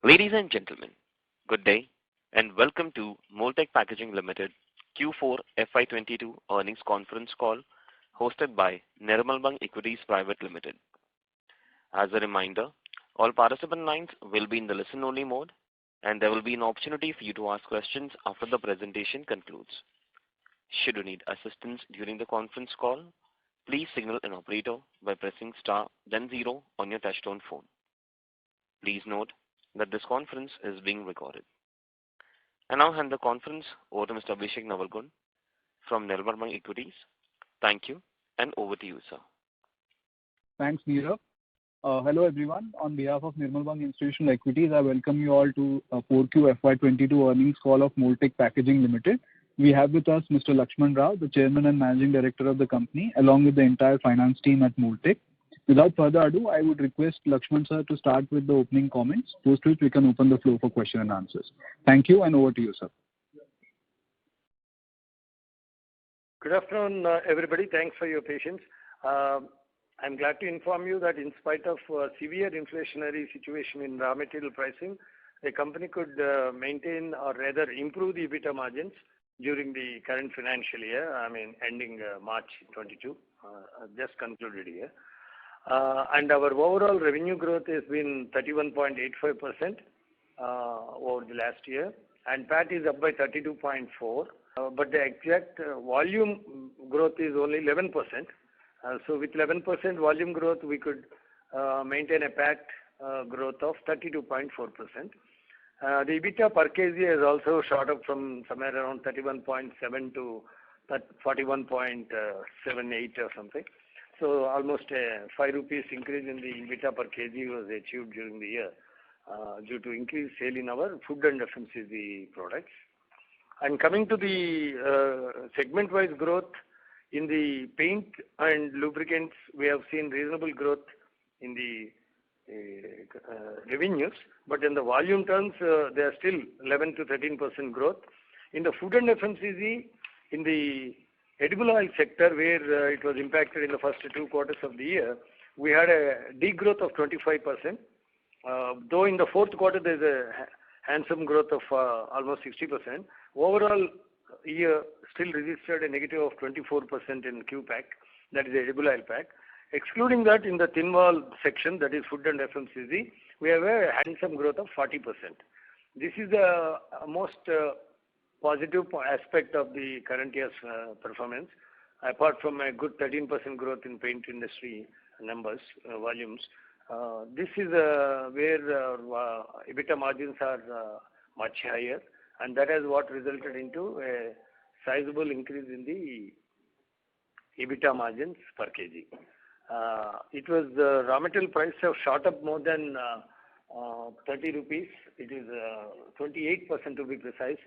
Ladies and gentlemen, good day and welcome to Mold-Tek Packaging Limited Q4 FY22 earnings conference call hosted by Nirmal Bang Equities Private Limited. As a reminder, all participant lines will be in the listen-only mode and there will be an opportunity for you to ask questions after the presentation concludes. Should you need assistance during the conference call, please signal an operator by pressing star then 0 on your touchtone phone. Please note that this conference is being recorded. I now hand the conference over to Mr. Abhishek Navalgund from Nirmal Bang Equities. Thank you and over to you, sir. Thanks, Neerav. Hello everyone. On behalf of Nirmal Bang Institutional Equities, I welcome you all to 4Q FY22 earnings call of Mold-Tek Packaging Limited. We have with us Mr. Lakshman Rao, the Chairman and Managing Director of the company, along with the entire finance team at Mold-Tek. Without further ado, I would request Lakshman sir to start with the opening comments, post which we can open the floor for question and answers. Thank you and over to you, sir. Good afternoon, everybody. Thanks for your patience. I'm glad to inform you that in spite of severe inflationary situation in raw material pricing, the company could maintain or rather improve the EBITDA margins during the current financial year, ending March 22, just concluded here. And our overall revenue growth has been 31.85% over the last year, and PAT is up by 32.4%. But the exact volume growth is only 11%. So with 11% volume growth, we could maintain a PAT growth of 32.4%. The EBITDA per kg has also shot up from somewhere around 31.7 to 41.78 or something. So almost a 5 rupees increase in the EBITDA per kg was achieved during the year due to increased sale in our food and FMCG products. And coming to the segment-wise growth, in the paint and lubricants, we have seen reasonable growth in the revenues, but in the volume terms, they are still 11 to 13% growth. In the food and FMCG, in the edible oil sector, where it was impacted in the first 2 quarters of the year, we had a degrowth of 25%. Though in the 4th quarter, there's a handsome growth of almost 60%. Overall, year still registered a negative of 24% in QPAC, that is the edible oil pack. Excluding that, in the thin wall section, that is food and FMCG, we have a handsome growth of 40%. This is the most positive aspect of the current year's performance, apart from a good 13% growth in paint industry numbers, volumes. This is where EBITDA margins are much higher, and that is what resulted into a sizable increase in the EBITDA margins per kg. It was the raw material price have shot up more than 30 rupees. It is 28% to be precise.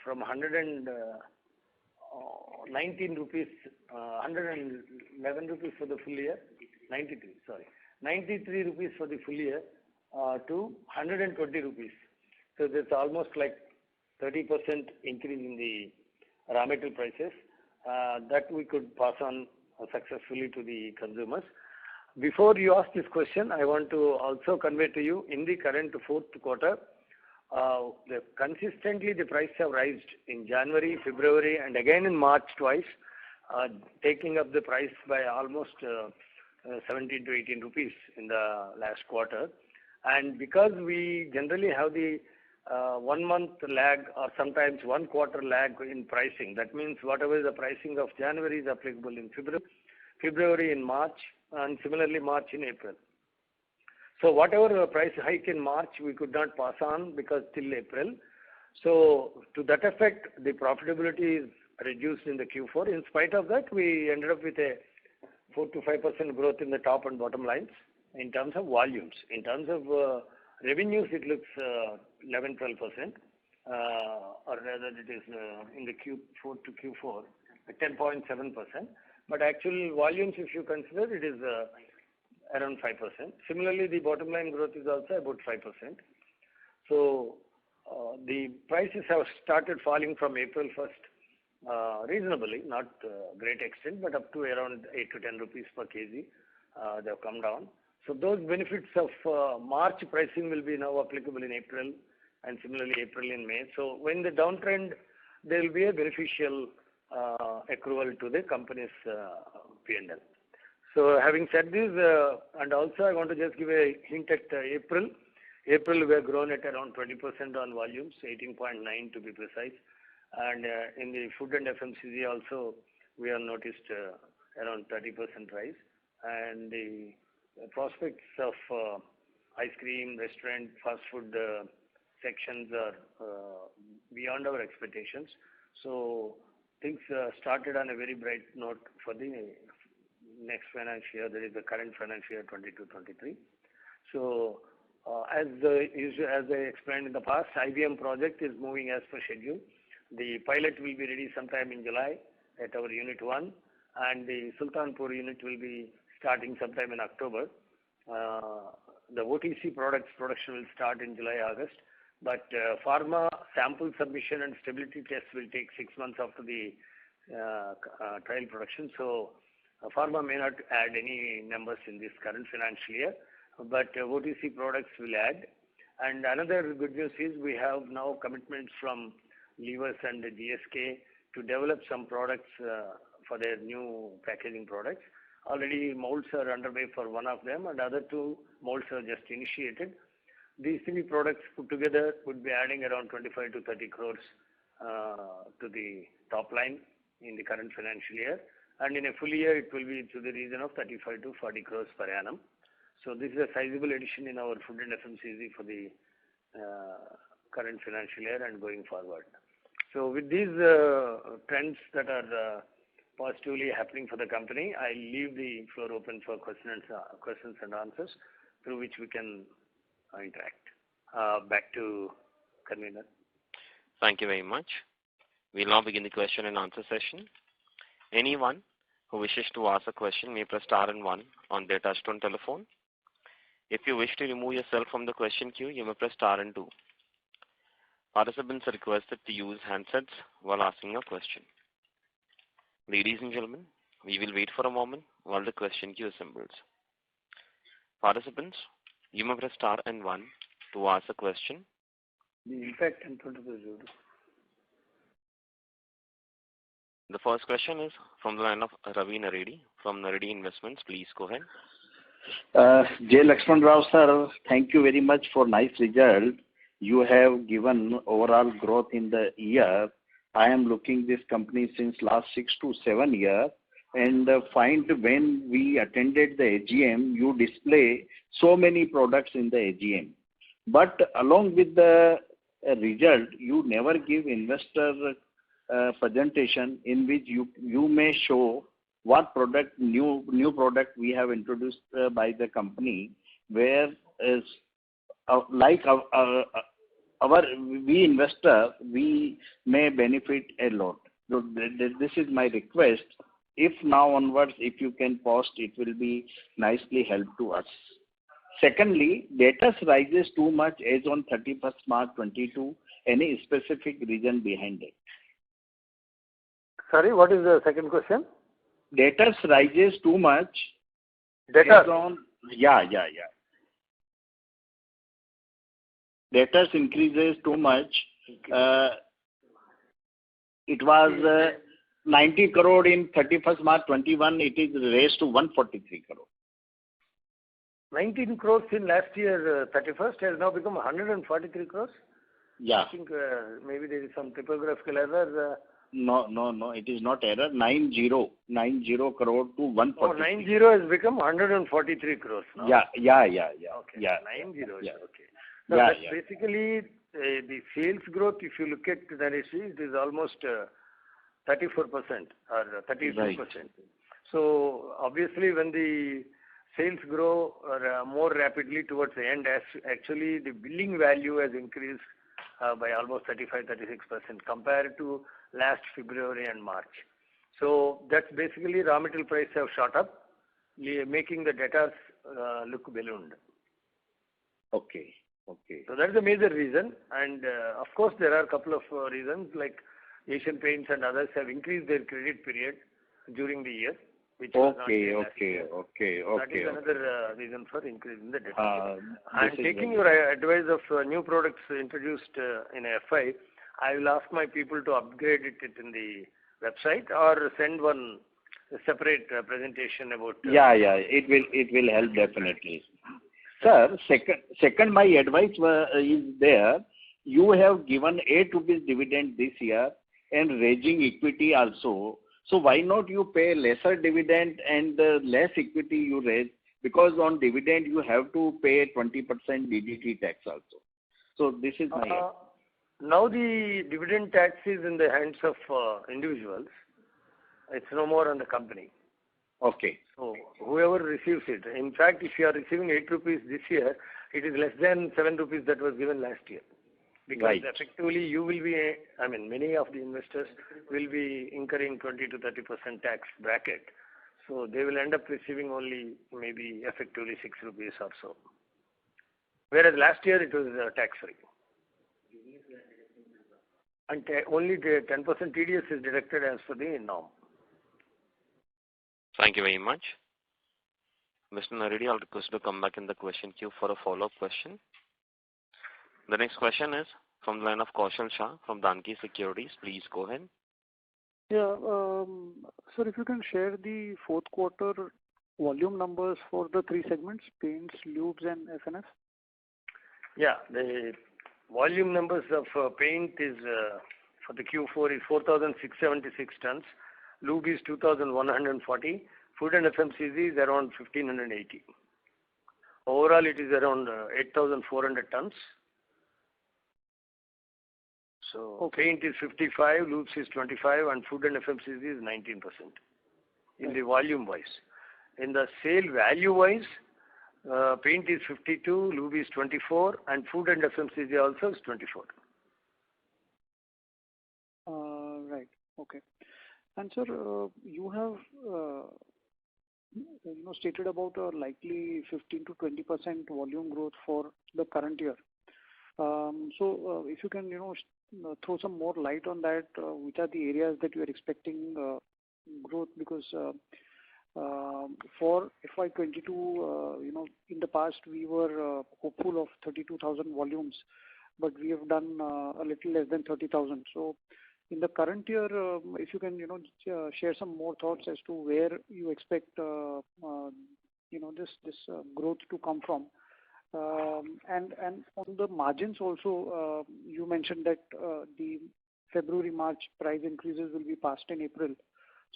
From 119 rupees, 111 rupees for the full year, 93 rupees for the full year to 120 rupees. So there's almost like 30% increase in the raw material prices that we could pass on successfully to the consumers. Before you ask this question, I want to also convey to you in the current 4th quarter, consistently the prices have risen in January, February and again in March twice, taking up the price by almost 17 to 18 rupees in the last quarter. And because we generally have the 1 month lag or sometimes 1 quarter lag in pricing, that means whatever is the pricing of January is applicable in February in March, and similarly March in April. So whatever price hike in March, we could not pass on because till April. So to that effect, the profitability is reduced in the Q4. In spite of that, we ended up with a 4 to 5% growth in the top and bottom lines in terms of volumes. In terms of revenues, it looks 11-12%, or rather it is in the Q4 to Q4, 10.7%. But actual volumes, if you consider, it is around 5%. Similarly, the bottom line growth is also about 5%. So the prices have started falling from April 1st, reasonably, not great extent, but up to around 8 to 10 rupees per kg. They have come down. So those benefits of March pricing will be now applicable in April, and similarly April and May. So when the downtrend, there will be a beneficial accrual to the company's P&L. So having said this, and also I want to just give a hint at April. April we have grown at around 20% on volumes, 18.9 to be precise. And in the food and FMCG also, we have noticed around 30% rise. And the prospects of ice cream, restaurant, fast food sections are beyond our expectations. So things started on a very bright note for the next financial year, that is the current financial year 22-23. So as I explained in the past, IBM project is moving as per schedule. The pilot will be ready sometime in July at our Unit 1, and the Sultanpur unit will be starting sometime in October. The OTC products production will start in July, August, but pharma sample submission and stability tests will take 6 months after the trial production. So pharma may not add any numbers in this current financial year, but OTC products will add. And another good news is we have now commitments from Levers and the GSK to develop some products for their new packaging products. Already molds are underway for one of them, and other two molds are just initiated. These three products put together would be adding around 25 to 30 crores to the top line in the current financial year. And in a full year, it will be to the region of 35 to 40 crores per annum. So this is a sizable addition in our food and FMCG for the current financial year and going forward. So with these trends that are positively happening for the company, I leave the floor open for questions and answers through which we can interact. Back to convener. Thank you very much. We'll now begin the question and answer session. Anyone who wishes to ask a question may press star and one on their touchtone telephone. If you wish to remove yourself from the question queue, you may press star and two. Participants are requested to use handsets while asking a question. Ladies and gentlemen, we will wait for a moment while the question queue assembles. Participants, you may press star and one to ask a question. The impact in front of the Zoom. The first question is from the line of Ravi Naredi from Naredi Investments. Please go ahead. J. Lakshman Rao sir, thank you very much for nice result. You have given overall growth in the year. I am looking this company since last 6 to 7 years, and find when we attended the AGM, you display so many products in the AGM. But along with the result, you never give investor presentation in which you may show what product, new product we have introduced by the company, where is like we investor, we may benefit a lot. So this is my request. If now onwards, if you can post, it will be nicely help to us. Secondly, debtors rises too much as on 31st March 22. Any specific reason behind it? Sorry, what is the second question? Debtors rises too much. Debtors? Yeah. Debtors increases too much. It was 90 crore in 31st March 21. It is raised to 143 crore. 19 crores in last year 31st has now become 143 crores? Yeah. I think maybe there is some typographical error. No, it is not error. 90 crore to 143. Oh, 90 has become 143 crores now. Yeah. Okay. Yeah. 90. Yeah. Okay. So that's basically the sales growth. If you look at the ratio, it is almost 34% or 32%. Right. So obviously, when the sales grow more rapidly towards the end, actually the billing value has increased by almost 35-36% compared to last February and March. So that's basically raw material prices have shot up, making the debtors look ballooned. Okay. So that's the major reason. And of course, there are a couple of reasons like Asian Paints and others have increased their credit period during the year. which was not Okay, there last okay, year. okay, That is okay. another reason for increase in the debt. This And is taking very- your advice of new products introduced in FI, I will ask my people to upgrade it in the website or send one separate presentation about. Yeah, it will help definitely. Sir, second my advice is there. You have given 8 rupees dividend this year and raising equity also. So why not you pay lesser dividend and less equity you raise? Because on dividend you have to pay 20% DDT tax also. So this is my Now the dividend tax is in the hands of individuals. It's no more on the company. okay. So whoever receives it. In fact, if you are receiving 8 rupees this year, it is less than 7 rupees that was given last year. Because Right. effectively you will be, many of the investors will be incurring 20 to 30% tax bracket. So they will end up receiving only maybe effectively 6 rupees or so. Whereas last year it was tax free. And only the 10% TDS is deducted as per the norm. Thank you very much. Mr. Naredi, I'll request you to come back in the question queue for a follow-up question. The next question is from the line of Kaushal Shah from Danki Securities. Please go ahead. Yeah, sir, if you can share the fourth quarter volume numbers for the three segments, paints, lubes, and FNF. Yeah, the volume numbers of paint is for the Q4 is 4,676 tons. Lube is 2,140. Food and FMCG is around 1,580. Overall, it is around 8,400 tons. So paint is 55, lubes is 25, and food and FMCG is 19% in the volume wise. In the sale value wise, paint is 52, lube is 24, and food and FMCG also is 24. Right. Okay. And sir, you have stated about a likely 15 to 20% volume growth for the current year. So if you can throw some more light on that, which are the areas that you are expecting growth, because for FY22, in the past we were hopeful of 32,000 volumes, but we have done a little less than 30,000. So in the current year, if you can share some more thoughts as to where you expect this growth to come from. And on the margins also, you mentioned that the February-March price increases will be passed in April.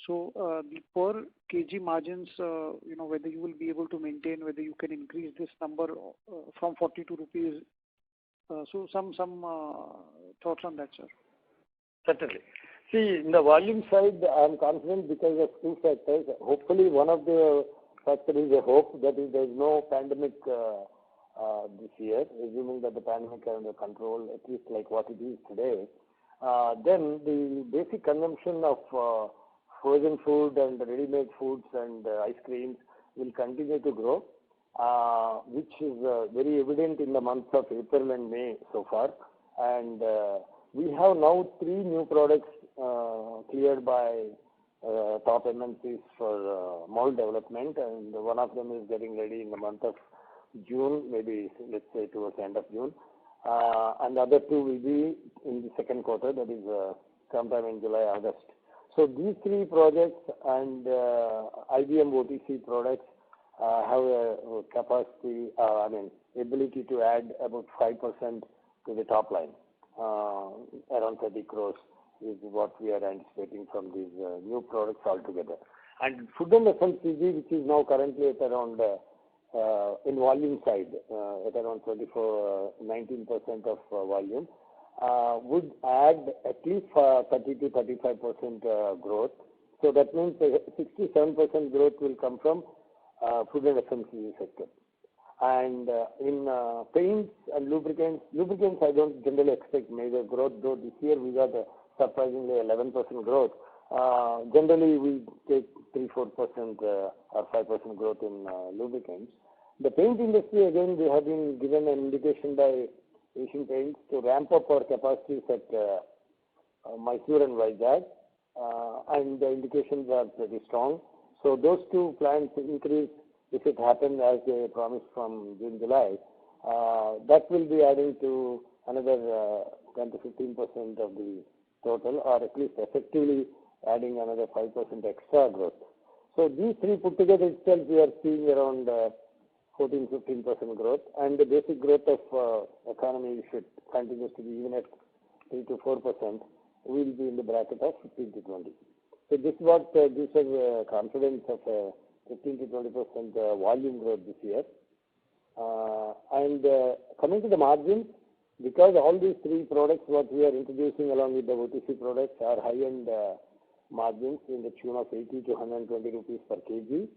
So the per kg margins, whether you will be able to maintain, whether you can increase this number from 42 rupees. So some thoughts on that, sir. Certainly. See, in the volume side, I am confident because of two factors. Hopefully, one of the factors is a hope that there is no pandemic this year, assuming that the pandemic is under control, at least like what it is today. Then the basic consumption of frozen food and ready-made foods and ice creams will continue to grow, which is very evident in the months of April and May so far. And we have now 3 new products cleared by top MNCs for mold development, and one of them is getting ready in the month of June, maybe let's say towards the end of June, and the other 2 will be in the second quarter, that is sometime in July, August. So these 3 projects and IBM OTC products have a capacity, ability to add about 5% to the top line. Around 30 crores is what we are anticipating from these new products altogether. And food and FMCG, which is now currently at around in volume side at around 19% of volume, would add at least 30 to 35% growth. So that means 67% growth will come from food and FMCG sector. And in paints and lubricants I don't generally expect major growth, though this year we got a surprisingly 11% growth. Generally we take 3-4% or 5% growth in lubricants. The paint industry, again, we have been given an indication by Asian Paints to ramp up our capacities at Mysore and Vizag, and the indications are pretty strong. So those two plants increase, if it happens as they promised from June, July, that will be adding to another 10 to 15% of the total, or at least effectively adding another 5% extra growth. So these three put together itself, we are seeing around 14-15% growth, and the basic growth of economy, if it continues to be even at 3 to 4%, will be in the bracket of 15 to 20. So this is what gives us confidence of 15 to 20% volume growth this year. And coming to the margins, because all these three products what we are introducing along with the OTC products are high-end margins in the tune of 80 to 120 rupees per kg.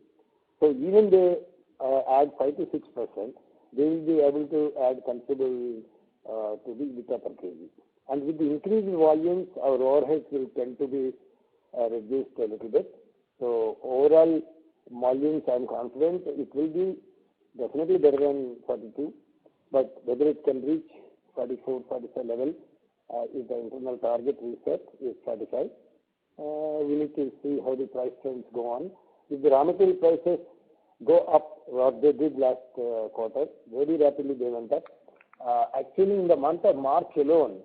So even they add 5 to 6%, they will be able to add considerable to the EBITDA per kg. And with the increase in volumes, our overheads will tend to be reduced a little bit. So overall volumes, I am confident it will be definitely better than 42, but whether it can reach 44, 45 level is the internal target we set is 45. We need to see how the price trends go on. If the raw material prices go up, what they did last quarter, very rapidly they went up. Actually, in the month of March alone,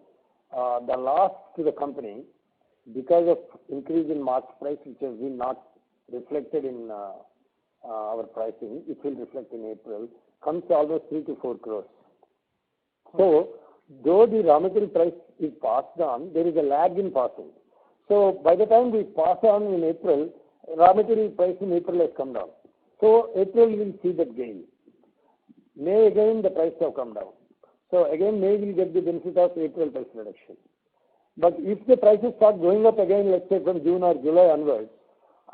the loss to the company, because of increase in March price, which has been not reflected in our pricing, it will reflect in April, comes to almost 3 to 4 crores. So, though the raw material price is passed on, there is a lag in passing. So, by the time we pass on in April, raw material price in April has come down. So, April will see that gain. May again the price have come down. So, again May will get the benefit of April price reduction. But if the prices start going up again, let's say from June or July onwards,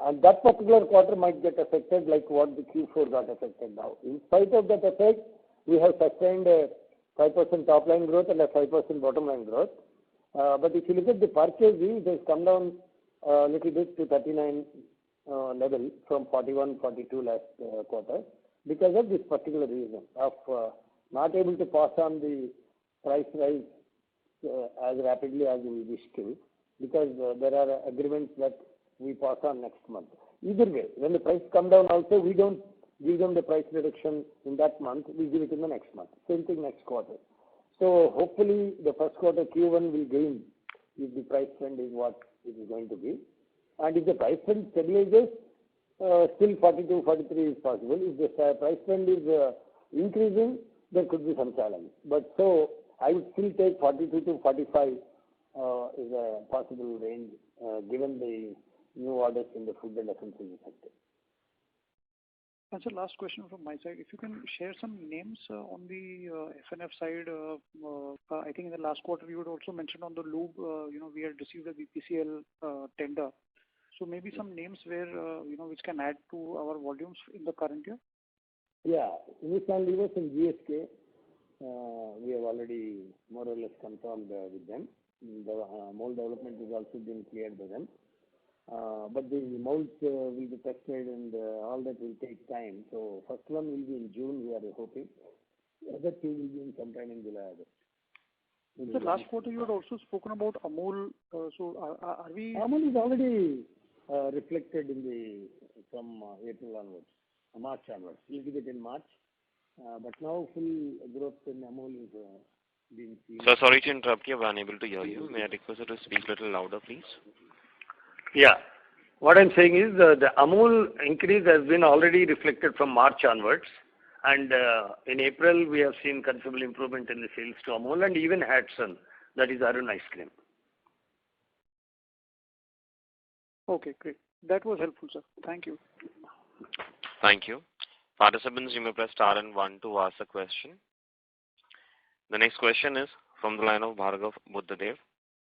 and that particular quarter might get affected like what the Q4 got affected now. In spite of that effect, we have sustained a 5% top line growth and a 5% bottom line growth. But if you look at the per kg, it has come down a little bit to 39 level from 41, 42 last quarter because of this particular reason of not able to pass on the price rise as rapidly as we wish to, because there are agreements that we pass on next month. Either way, when the price come down also, we don't give them the price reduction in that month, we give it in the next month. Same thing next quarter. So hopefully the first quarter Q1 will gain if the price trend is what it is going to be. And if the price trend stabilizes, still 42, 43 is possible. If the price trend is increasing, there could be some challenge. But so I would still take 42 to 45 is a possible range given the new orders in the food and FMCG sector. And so last question from my side, if you can share some names on the FNF side. I think in the last quarter you would also mention on the lube, we had received a BPCL tender. So maybe some names where, which can add to our volumes in the current year? Yeah, Hindustan Levers and GSK, we have already more or less confirmed with them. The mold development has also been cleared by them. But the molds will be tested and all that will take time. So first one will be in June, we are hoping. The other two will be in sometime in July. In the last quarter you had also spoken about Amul. So are we... Amul is already reflected in the from April onwards, March onwards. We'll give it in March. But now full growth in Amul is being seen. So sorry to interrupt you, I'm unable to hear you. May I request you to speak a little louder, please? Yeah. What I'm saying is the Amul increase has been already reflected from March onwards. And in April, we have seen considerable improvement in the sales to Amul and even Hatsun, that is Arun ice cream. Okay, great. That was helpful, sir. Thank you. Thank you. Participants, you may press star and 1 to ask a question. The next question is from the line of Bhargav Buddhadev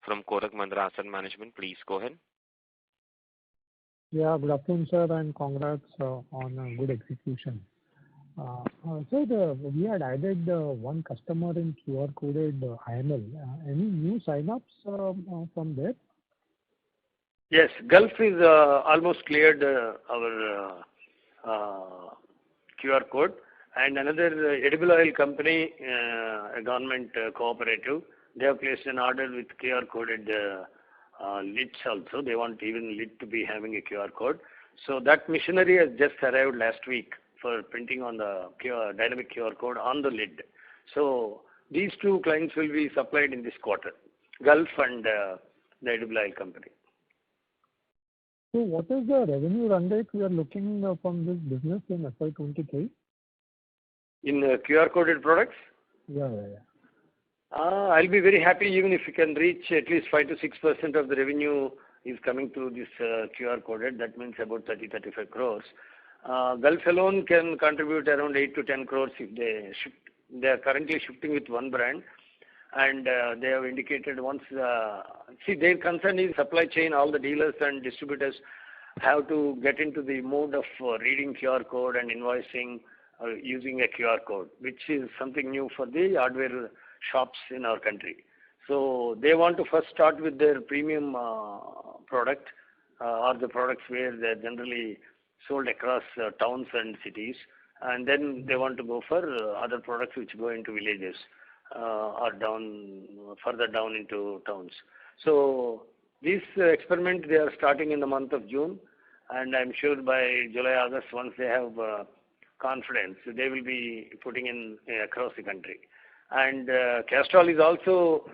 from Kotak Mahindra Asset Management. Please go ahead. Yeah, good afternoon, sir, and congrats on a good execution. So we had added one customer in QR coded IML. Any new sign-ups from there? Yes, Gulf is almost cleared our QR code, and another edible oil company, a government cooperative, they have placed an order with QR coded lids also. They want even lid to be having a QR code. So that machinery has just arrived last week for printing on the dynamic QR code on the lid. So these two clients will be supplied in this quarter, Gulf and the edible oil company. So what is the revenue run rate we are looking from this business in FY23? In QR coded products? Yeah. I'll be very happy even if we can reach at least 5 to 6% of the revenue is coming through this QR coded. That means about 30-35 crores. Gulf alone can contribute around 8 to 10 crores if they shift. They are currently shifting with one brand, and they have indicated once. See, their concern is supply chain. All the dealers and distributors have to get into the mode of reading QR code and invoicing using a QR code, which is something new for the hardware shops in our country. So they want to first start with their premium product or the products where they're generally sold across towns and cities, and then they want to go for other products which go into villages or further down into towns. So this experiment they are starting in the month of June, and I'm sure by July, August, once they have confidence, they will be putting in across the country. And Castrol is also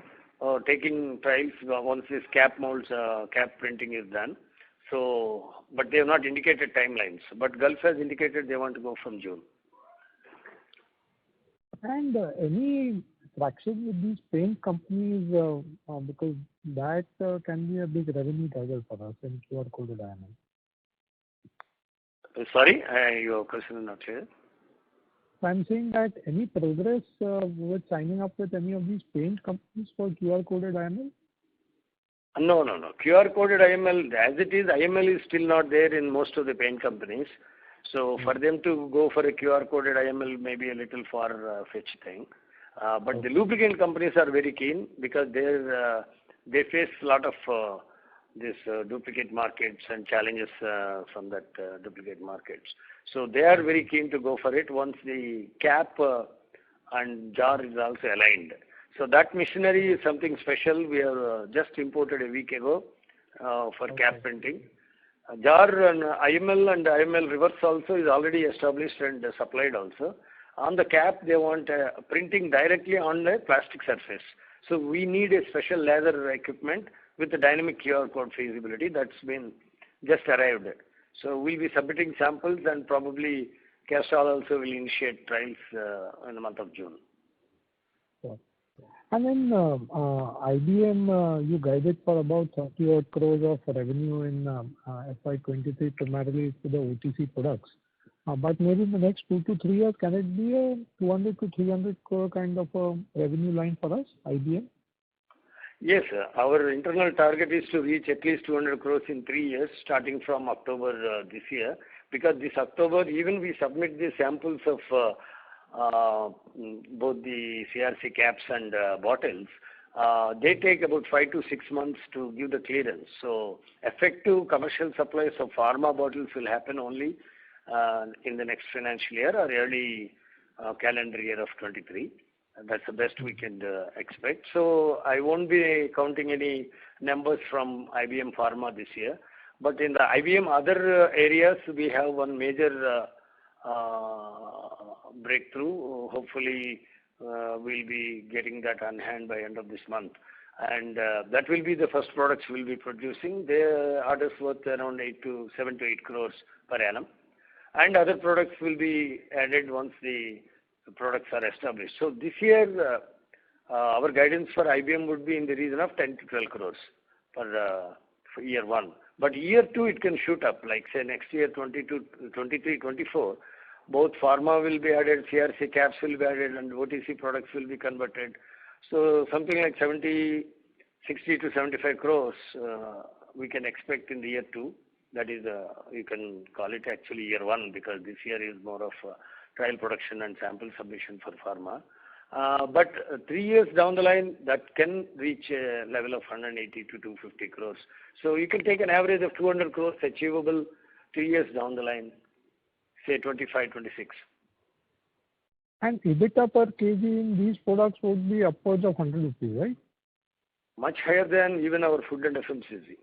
taking trials once this cap molds, cap printing is done. So, but they have not indicated timelines. But Gulf has indicated they want to go from June. And any traction with these paint companies because that can be a big revenue driver for us in QR coded IML. Sorry, your question is not clear. I'm saying that any progress with signing up with any of these paint companies for QR coded IML? No. QR coded IML, as it is, IML is still not there in most of the paint companies. So for them to go for a QR coded IML may be a little far-fetched thing. But the lubricant companies are very keen because they face a lot of this duplicate markets and challenges from that duplicate markets. So they are very keen to go for it once the cap and jar is also aligned. So that machinery is something special. We have just imported a week ago for cap printing. Jar and IML reverse also is already established and supplied also. On the cap, they want printing directly on the plastic surface. So we need a special laser equipment with the dynamic QR code feasibility that's been just arrived. So we'll be submitting samples and probably Castrol also will initiate trials in the month of June. And then IBM, you guided for about 30 odd crores of revenue in FY23, primarily to the OTC products. But maybe in the next 2 to 3 years, can it be a 200 to 300 crore kind of a revenue line for us, IBM? Yes, sir. Our internal target is to reach at least 200 crores in 3 years, starting from October this year. Because this October, even we submit the samples of both the CRC caps and bottles, they take about 5 to 6 months to give the clearance. So effective commercial supplies of pharma bottles will happen only in the next financial year or early calendar year of 23. That's the best we can expect. So I won't be counting any numbers from IBM Pharma this year. But in the IBM other areas, we have one major breakthrough. Hopefully, we'll be getting that on hand by end of this month. And that will be the first products we'll be producing. Their orders worth around 7 to 8 crores per annum. And other products will be added once the products are established. So this year, our guidance for IBM would be in the region of 10 to 12 crores for year one. But year two, it can shoot up, like say next year, 22, 23, 24. Both pharma will be added, CRC caps will be added, and OTC products will be converted. So something like 60 to 75 crores we can expect in the year two. That is, you can call it actually year one because this year is more of trial production and sample submission for pharma. But 3 years down the line, that can reach a level of 180 to 250 crores. So you can take an average of 200 crores achievable 3 years down the line, say 25, 26. And EBITDA per kg in these products would be upwards of 100 rupees, right? Much higher than even our food and FMCG.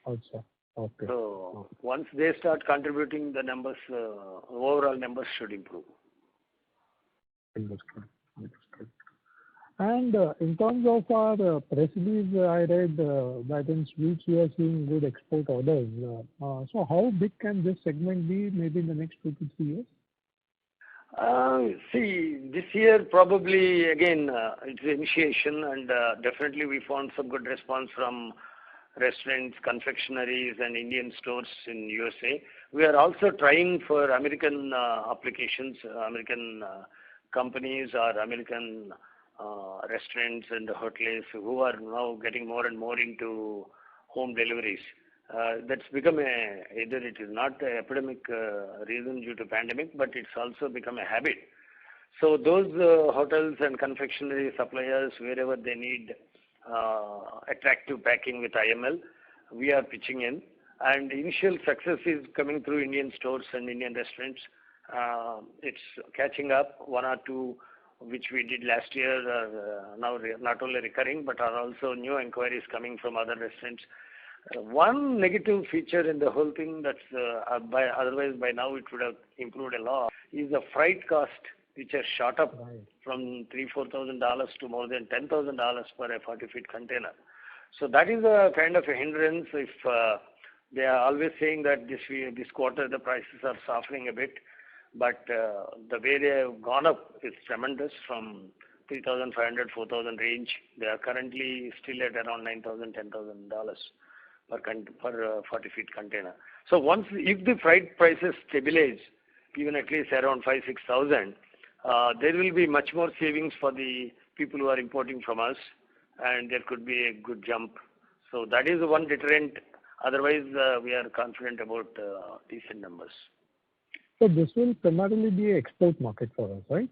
Also. Okay. So once they start contributing, the numbers, overall numbers should improve. Understood. And in terms of our press release, I read that in sweets we are seeing good export orders. So how big can this segment be maybe in the next 2 to 3 years? See, this year probably again it's initiation, and definitely we found some good response from restaurants, confectionaries, and Indian stores in USA. We are also trying for American applications, American companies or American restaurants and hotels who are now getting more and more into home deliveries. That's become either it is not an epidemic reason due to pandemic, but it's also become a habit. So those hotels and confectionery suppliers, wherever they need attractive packing with IML, we are pitching in. And initial success is coming through Indian stores and Indian restaurants. It's catching up. 1 or 2 which we did last year are now not only recurring, but are also new inquiries coming from other restaurants. One negative feature in the whole thing that's otherwise by now it would have improved a lot is the freight cost, which has shot up from $3,000-4,000 to more than $10,000 per a 40-feet container. So that is a kind of a hindrance. If they are always saying that this quarter the prices are softening a bit, but the way they have gone up is tremendous from 3,500, 4,000 range. They are currently still at around $9,000, $10,000 per 40-feet container. So once, if the freight prices stabilize, even at least around 5,000-6,000, there will be much more savings for the people who are importing from us, and there could be a good jump. So that is one deterrent. Otherwise, we are confident about decent numbers. So this will primarily be an export market for us, right?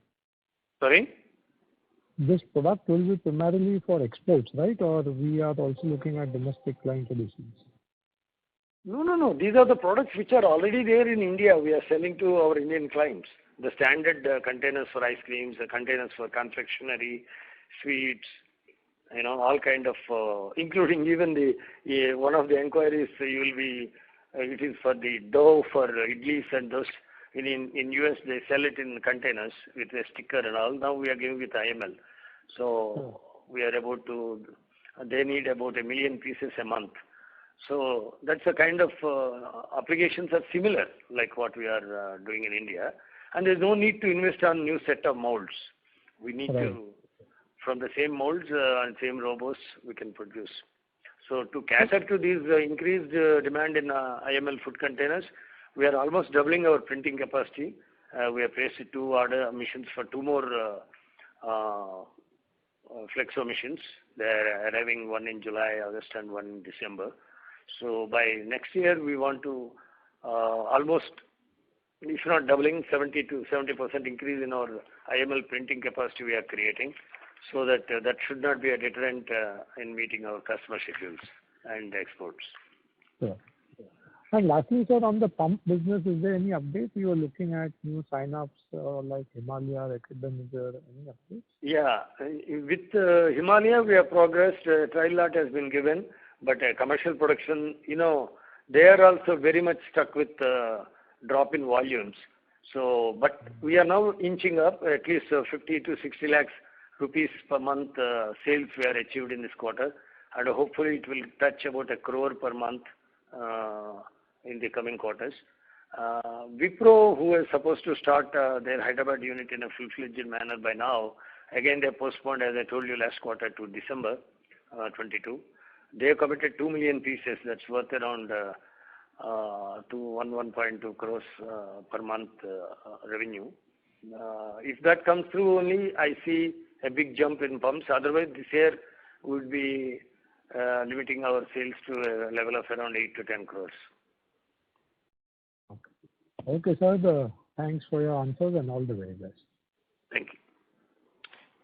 Sorry? This product will be primarily for exports, right? Or we are also looking at domestic client solutions? No. These are the products which are already there in India. We are selling to our Indian clients. The standard containers for ice creams, the containers for confectionery, sweets, all kind of, including even the one of the inquiries it is for the dough for idlis and those. In US they sell it in containers with a sticker and all. Now we are giving with IML. So we are about to, they need about 1 million pieces a month. So that's a kind of applications are similar like what we are doing in India. And there's no need to invest on new set of molds. We need to, from the same molds and same robots, we can produce. So to cater to these increased demand in IML food containers, we are almost doubling our printing capacity. We have placed 2 order machines for 2 more flexo machines. They are arriving, one in July, August, and one in December. So by next year, we want to almost, if not doubling, 70% increase in our IML printing capacity we are creating, so that that should not be a deterrent in meeting our customer schedules and exports. Sure. And lastly, sir, on the pump business, is there any update? You are looking at new sign-ups like Himalaya, Equipment, any updates? Yeah, with Himalaya, we have progressed. Trial lot has been given, but commercial production, they are also very much stuck with drop in volumes. So, but we are now inching up at least 50 to 60 lakhs rupees per month sales we are achieved in this quarter, and hopefully it will touch about 1 crore per month in the coming quarters. Wipro, who is supposed to start their Hyderabad unit in a full-fledged manner by now, again they postponed, as I told you last quarter, to December 22. They have committed 2 million pieces. That's worth around 1.2 crores per month revenue. If that comes through only, I see a big jump in pumps. Otherwise, this year would be limiting our sales to a level of around 8 to 10 crores. Okay, sir. Thanks for your answers and all the very best. Thank you.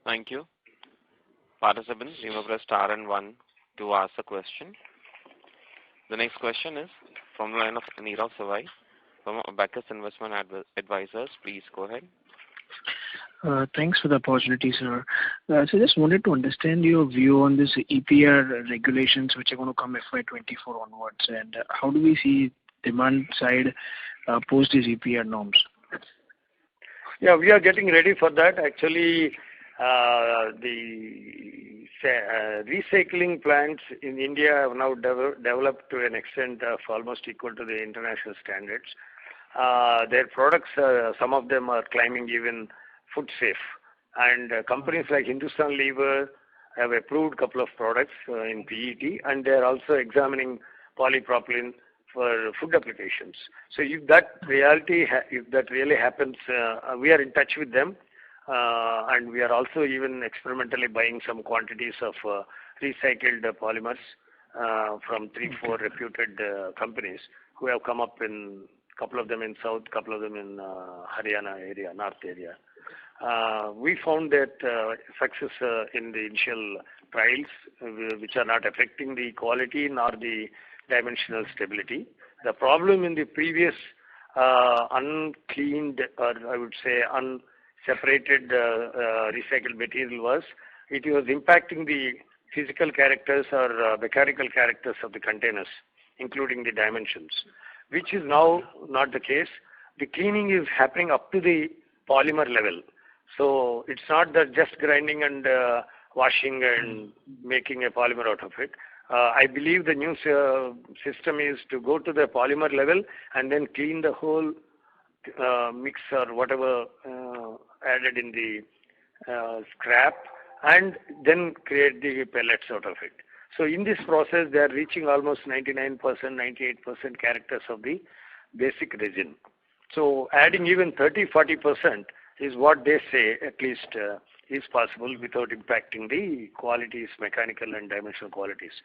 Thank you. Participants, you may press star and 1 to ask a question. The next question is from the line of Nirav Savai from Bacchus Investment Advisors. Please go ahead. Thanks for the opportunity, sir. So just wanted to understand your view on this EPR regulations which are going to come FY24 onwards, and how do we see demand side post these EPR norms? Yeah, we are getting ready for that. Actually, recycling plants in India have now developed to an extent of almost equal to the international standards. Their products, some of them are climbing even food safe. And companies like Hindustan Lever have approved a couple of products in PET, and they are also examining polypropylene for food applications. So if that really happens, we are in touch with them, and we are also even experimentally buying some quantities of recycled polymers from 3-4 reputed companies who have come up in couple of them in south, couple of them in Haryana area, north area. We found that success in the initial trials, which are not affecting the quality nor the dimensional stability. The problem in the previous uncleaned, or I would say unseparated recycled material was, it was impacting the physical characters or mechanical characters of the containers, including the dimensions, which is now not the case. The cleaning is happening up to the polymer level. So it's not that just grinding and washing and making a polymer out of it. I believe the new system is to go to the polymer level and then clean the whole mix or whatever added in the scrap, and then create the pellets out of it. So in this process, they are reaching almost 99%, 98% characters of the basic resin. So adding even 30-40% is what they say at least is possible without impacting the qualities, mechanical and dimensional qualities.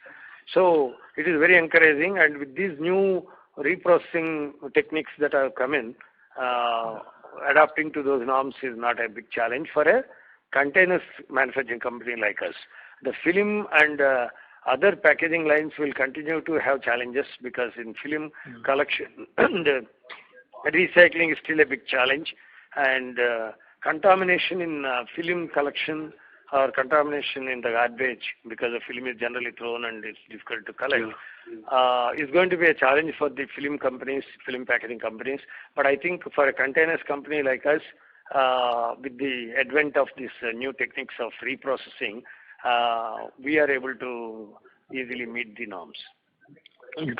So it is very encouraging, and with these new reprocessing techniques that have come in, adapting to those norms is not a big challenge for a containers manufacturing company like us. The film and other packaging lines will continue to have challenges because in film collection, the recycling is still a big challenge, and contamination in film collection or contamination in the garbage, because the film is generally thrown and it's difficult to collect, is going to be a challenge for the film companies, film packaging companies. But I think for a containers company like us, with the advent of these new techniques of reprocessing, we are able to easily meet the norms.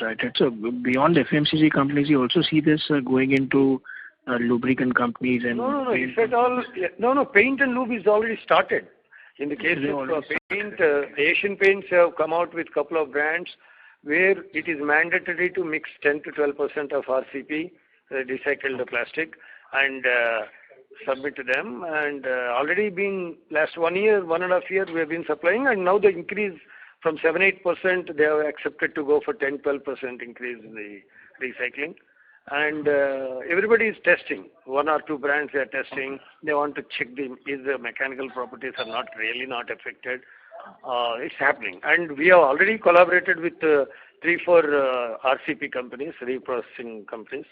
Right. So beyond FMCG companies, you also see this going into lubricant companies and paint and lube is already started. In the case of paint, Asian Paints have come out with a couple of brands where it is mandatory to mix 10 to 12% of RCP, recycled plastic, and submit to them. And already been last 1 year, 1.5 years, we have been supplying, and now the increase from 7-8%, they have accepted to go for 10-12% increase in the recycling. And everybody is testing. 1 or 2 brands they are testing. They want to check if the mechanical properties are not affected. It's happening. And we have already collaborated with 3-4 RCP companies, reprocessing companies.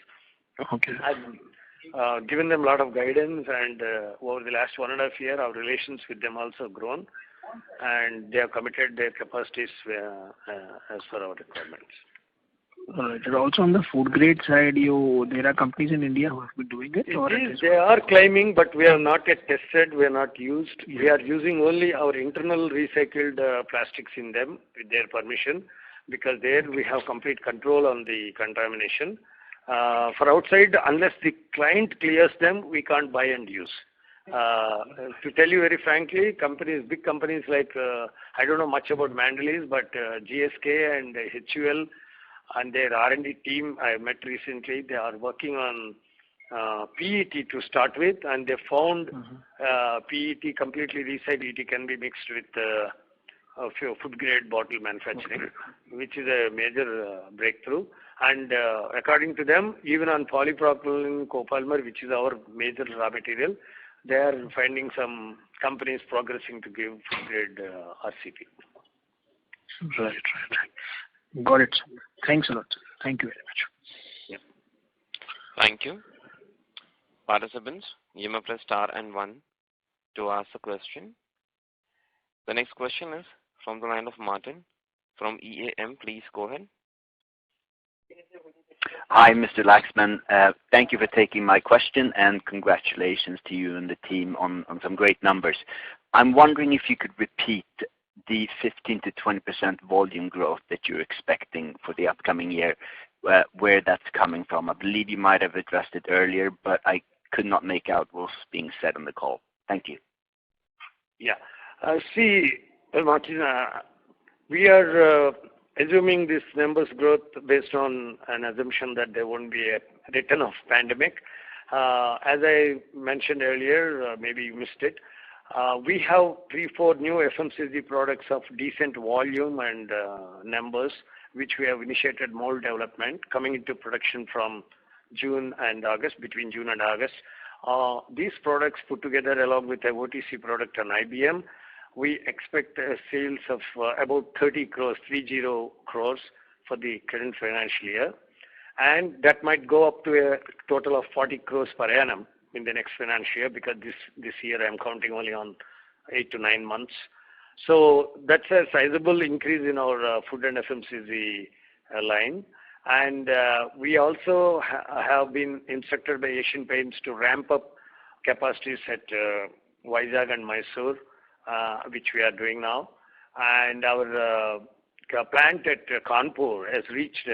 Okay. I've given them a lot of guidance, and over the last 1.5 years, our relations with them also grown, and they have committed their capacities as per our requirements. All right. And also on the food grade side, there are companies in India who have been doing it? They are climbing, but we have not yet tested, we have not used. We are using only our internal recycled plastics in them with their permission, because there we have complete control on the contamination. For outside, unless the client clears them, we can't buy and use. To tell you very frankly, big companies like, I don't know much about Mandalis, but GSK and HUL and their R&D team I met recently, they are working on PET to start with, and they found PET completely recycled. It can be mixed with food grade bottle manufacturing, which is a major breakthrough. And according to them, even on polypropylene copolymer, which is our major raw material, they are finding some companies progressing to give food grade RCP. Right. Got it. Thanks a lot. Thank you very much. Yeah. Thank you. Participants, you may press star and 1 to ask a question. The next question is from the line of Martin from EAM. Please go ahead. Hi, Mr. Laxman. Thank you for taking my question, and congratulations to you and the team on some great numbers. I'm wondering if you could repeat the 15 to 20% volume growth that you're expecting for the upcoming year, where that's coming from. I believe you might have addressed it earlier, but I could not make out what was being said on the call. Thank you. Yeah. Martin, we are assuming this numbers growth based on an assumption that there won't be a return of pandemic. As I mentioned earlier, maybe you missed it, we have 3-4 new FMCG products of decent volume and numbers, which we have initiated mold development coming into production from June and August, between June and August. These products put together along with a OTC product on IBM, we expect sales of about 30 crores for the current financial year. And that might go up to a total of 40 crores per annum in the next financial year, because this year I'm counting only on 8 to 9 months. So that's a sizable increase in our food and FMCG line. And we also have been instructed by Asian Paints to ramp up capacities at Vizag and Mysore, which we are doing now. And our plant at Kanpur has reached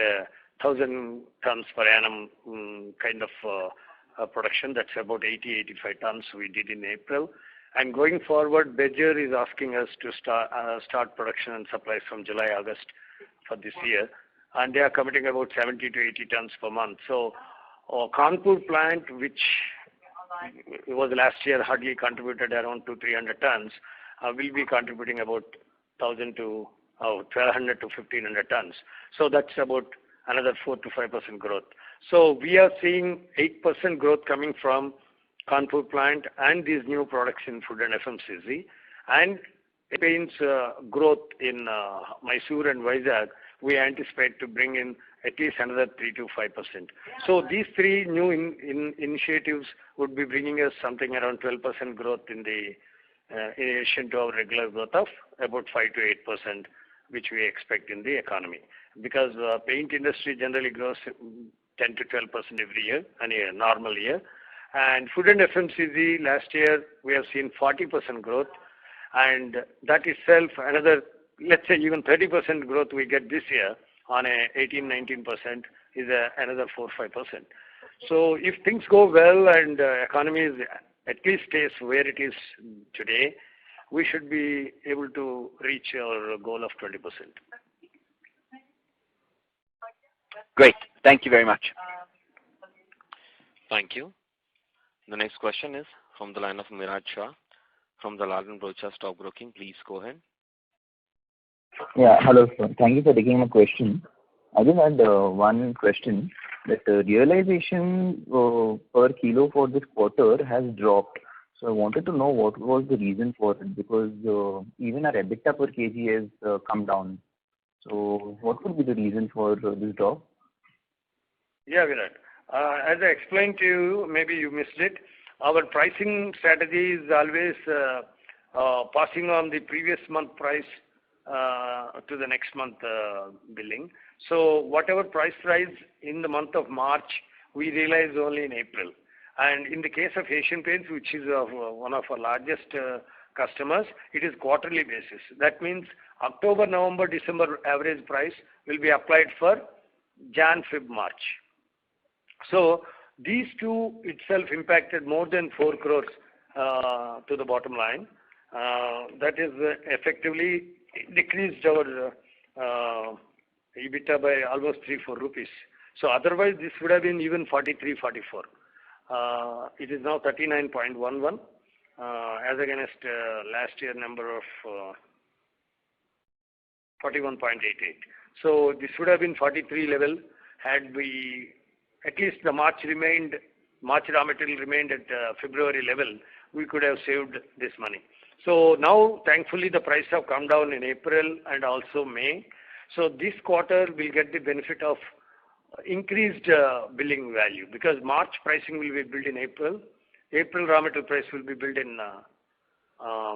1,000 tons per annum kind of production. That's about 80-85 tons we did in April. And going forward, Berger is asking us to start production and supplies from July, August for this year. And they are committing about 70 to 80 tons per month. So Kanpur plant, which was last year hardly contributed around 200-300 tons, will be contributing about 1,000 to 1,200 to 1,500 tons. So that's about another 4 to 5% growth. So we are seeing 8% growth coming from Kanpur plant and these new products in food and FMCG. And Paints growth in Mysore and Vizag, we anticipate to bring in at least another 3 to 5%. So these three new initiatives would be bringing us something around 12% growth in addition to our regular growth of about 5 to 8%, which we expect in the economy. Because paint industry generally grows 10 to 12% every year, in a normal year. And food and FMCG last year we have seen 40% growth, and that itself another, let's say even 30% growth we get this year on a 18-19% is another 4-5%. So if things go well and economy is at least stays where it is today, we should be able to reach our goal of 20%. Great. Thank you very much. Thank you. The next question is from the line of Miraj Shah from Dalal & Broacha Stock Broking. Please go ahead. Yeah, hello sir. Thank you for taking my question. I just had one question, that realization per kilo for this quarter has dropped. So I wanted to know what was the reason for it, because even our EBITDA per kg has come down. So what would be the reason for this drop? Yeah, Virat. As I explained to you, maybe you missed it, our pricing strategy is always passing on the previous month price to the next month billing. So whatever price rise in the month of March, we realize only in April. And in the case of Asian Paints, which is one of our largest customers, it is quarterly basis. That means October, November, December average price will be applied for Jan, Feb, March. So these two itself impacted more than 4 crores to the bottom line. That is effectively decreased our EBITDA by almost 3-4 rupees. So otherwise this would have been even 43-44. It is now 39.11 as against last year number of 41.88. So this would have been 43 level had we at least the March raw material remained at February level, we could have saved this money. So now thankfully the price have come down in April and also May. So this quarter will get the benefit of increased billing value, because March pricing will be billed in April. April raw material price will be billed in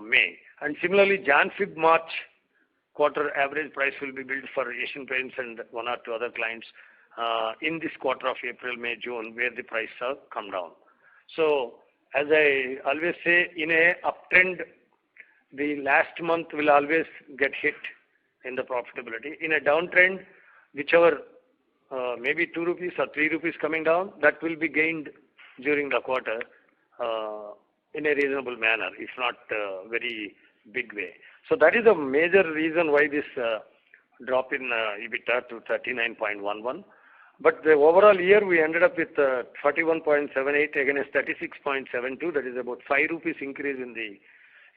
May. And similarly, Jan-Feb-March quarter average price will be built for Asian Paints and one or two other clients in this quarter of April, May, June, where the prices have come down. So, as I always say, in a uptrend, the last month will always get hit in the profitability. In a downtrend, whichever maybe 2 rupees or 3 rupees coming down, that will be gained during the quarter in a reasonable manner, if not very big way. So that is a major reason why this drop in EBITDA to 39.11. But the overall year we ended up with 41.78 against 36.72. That is about 5 rupees increase in the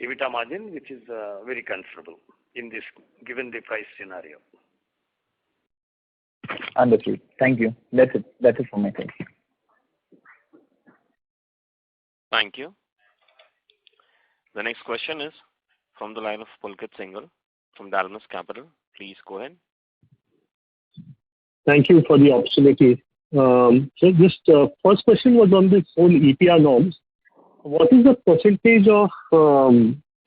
EBITDA margin, which is very comfortable in this given the price scenario. Understood. Thank you. That's it. That's it from my side. Thank you. The next question is from the line of Pulkit Singhal from Dalmus Capital. Please go ahead. Thank you for the opportunity. So just first question was on this whole EPR norms. What is the percentage of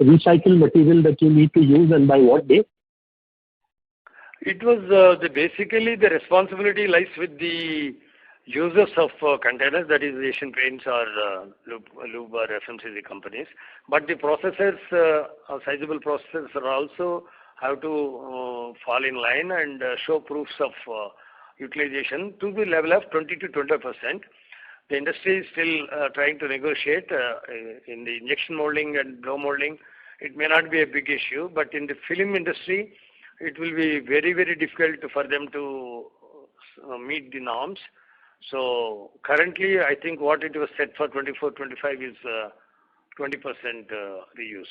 recycled material that you need to use and by what date? It was basically the responsibility lies with the users of containers, that is Asian Paints or lube or FMCG companies. But the processors, sizable processors are also have to fall in line and show proofs of utilization to the level of 20 to 25%. The industry is still trying to negotiate in the injection molding and blow molding. It may not be a big issue, but in the film industry, it will be very, very difficult for them to meet the norms. So currently, I think what it was set for 24-25 is 20% reuse.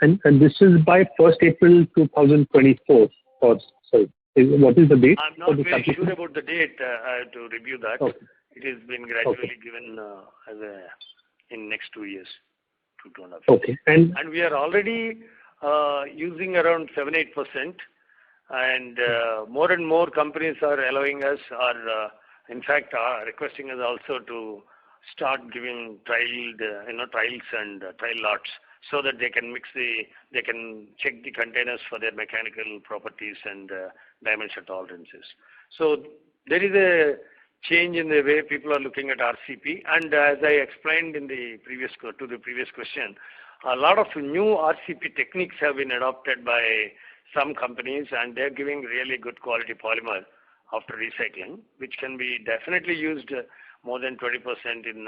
And this is by 1st April 2024. Or sorry, what is the date? I'm not very sure about the date. I have to review that. Okay. It has been gradually given as in next 2 years, 2.5 years. Okay. And we are already using around 7-8%, and more and more companies are allowing us, or in fact, are requesting us also to start giving trials and trial lots, so that they can they can check the containers for their mechanical properties and dimension tolerances. So there is a change in the way people are looking at RCP, and as I explained in the previous question, a lot of new RCP techniques have been adopted by some companies, and they're giving really good quality polymer after recycling, which can be definitely used more than 20% in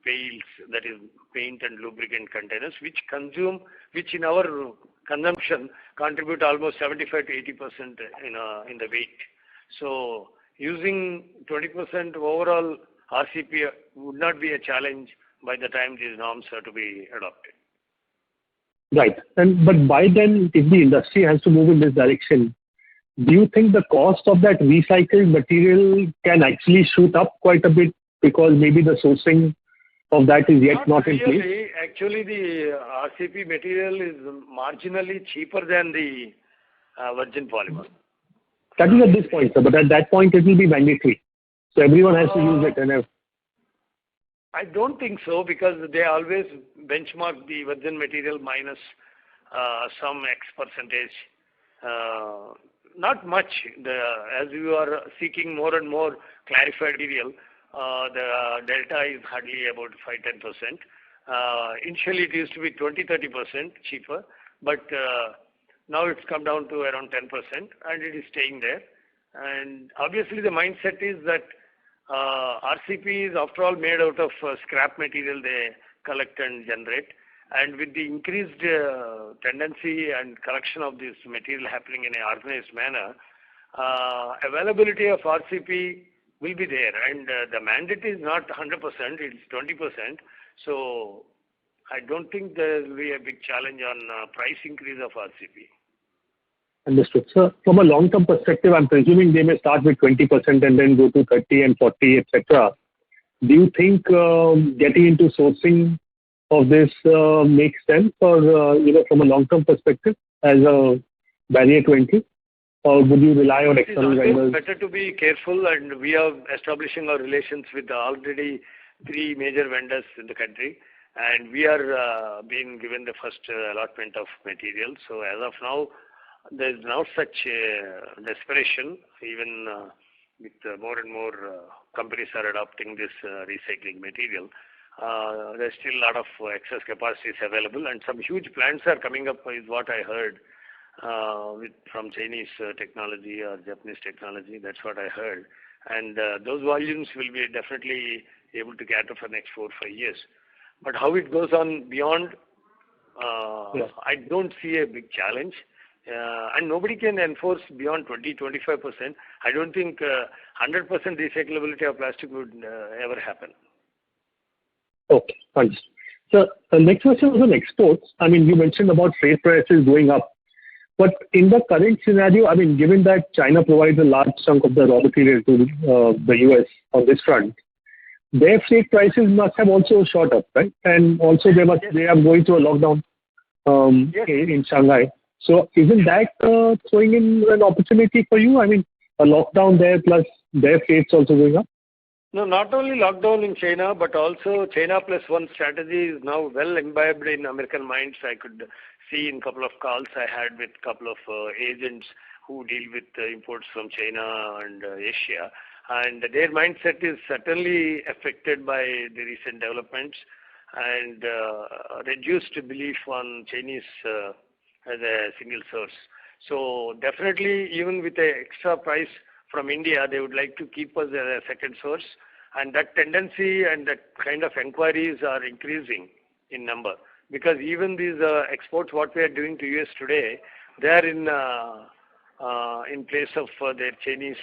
pails, that is paint and lubricant containers, which in our consumption contribute almost 75 to 80% in the weight. So using 20% overall RCP would not be a challenge by the time these norms are to be adopted. Right. But by then, if the industry has to move in this direction, do you think the cost of that recycled material can actually shoot up quite a bit because maybe the sourcing of that is yet not in place? Actually, the RCP material is marginally cheaper than the virgin polymer. That is at this point, sir, but at that point it will be mandatory. So everyone has to use it. I don't think so, because they always benchmark the virgin material minus some X percentage. Not much. As you are seeking more and more clarified material, the delta is hardly about 5-10%. Initially, it used to be 20-30% cheaper, but now it's come down to around 10%, and it is staying there. And obviously, the mindset is that RCP is, after all, made out of scrap material they collect and generate. And with the increased tendency and collection of this material happening in an organized manner, availability of RCP will be there. And the mandate is not 100%, it's 20%. So I don't think there will be a big challenge on price increase of RCP. Understood. So from a long-term perspective, I'm presuming they may start with 20% and then go to 30 and 40, etc. Do you think getting into sourcing of this makes sense, or from a long-term perspective as a barrier to entry, or would you rely on external vendors? It's better to be careful, and we are establishing our relations with already 3 major vendors in the country, and we are being given the first allotment of material. So as of now, there is not such desperation, even with more and more companies are adopting this recycling material. There's still a lot of excess capacities available, and some huge plants are coming up, is what I heard, from Chinese technology or Japanese technology. That's what I heard. And those volumes will be definitely able to cater for next 4 or 5 years. But how it goes on beyond, I don't see a big challenge. And nobody can enforce beyond 20-25%. I don't think 100% recyclability of plastic would ever happen. Okay, understood. So the next question was on exports. I mean, you mentioned about freight prices going up. But in the current scenario, I mean, given that China provides a large chunk of the raw material to the US on this front, their freight prices must have also shot up, right? And also they are going through a lockdown in Shanghai. So isn't that throwing in an opportunity for you? I mean, a lockdown there plus their freights also going up? No, not only lockdown in China, but also China plus one strategy is now well imbibed in American minds. I could see in a couple of calls I had with a couple of agents who deal with imports from China and Asia. And their mindset is certainly affected by the recent developments and reduced belief on Chinese as a single source. So definitely, even with the extra price from India, they would like to keep us as a second source. And that tendency and that kind of inquiries are increasing in number. Because even these exports, what we are doing to US today, they are in place of their Chinese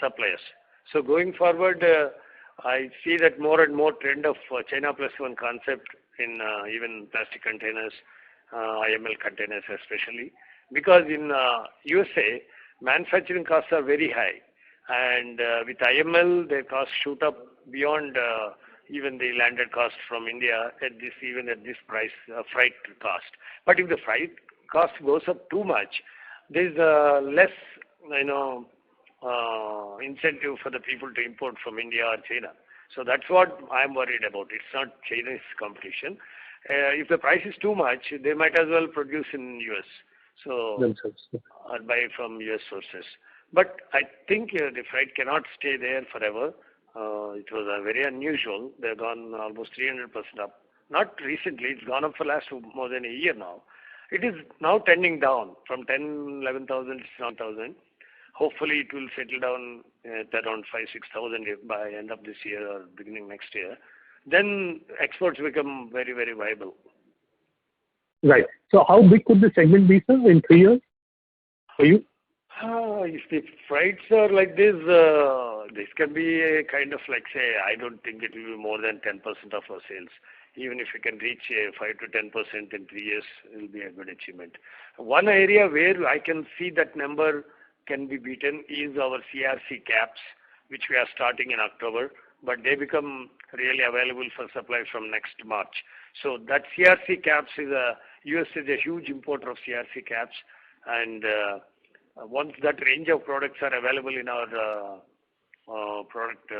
suppliers. So going forward, I see that more and more trend of China plus one concept in even plastic containers, IML containers especially. Because in USA, manufacturing costs are very high. And with IML, their costs shoot up beyond even the landed cost from India at this price, freight cost. But if the freight cost goes up too much, there is less, incentive for the people to import from India or China. So that's what I'm worried about. It's not China's competition. If the price is too much, they might as well produce in US. So or buy from US sources. But I think the freight cannot stay there forever. It was very unusual. They've gone almost 300% up. Not recently. It's gone up for last more than a year now. It is now tending down from 10, 11,000 to 7,000. Hopefully, it will settle down at around 5,000, 6,000 by end of this year or beginning next year. Then exports become very, very viable. Right. So how big could the segment be, sir, in 3 years for you? If the freights are like this can be a kind of like, say, I don't think it will be more than 10% of our sales. Even if we can reach 5 to 10% in 3 years, it will be a good achievement. One area where I can see that number can be beaten is our CRC caps, which we are starting in October, but they become really available for supply from next March. So that CRC caps US is a huge importer of CRC caps, and once that range of products are available in our product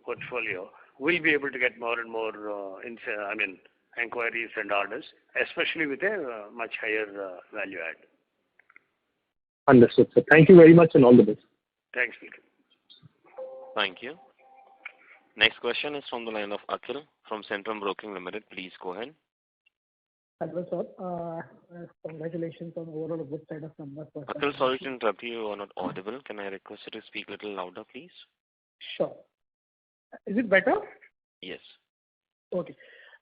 portfolio, we'll be able to get more and more inquiries and orders, especially with a much higher value add. Understood, sir. Thank you very much and all the best. Thanks, Peter. Thank you. Next question is from the line of Akhil from Centrum Broking Limited. Please go ahead. Hello, sir. Congratulations on overall a good set of numbers. Akhil, sorry to interrupt you. You are not audible. Can I request you to speak a little louder, please? Sure. Is it better? Yes. Okay.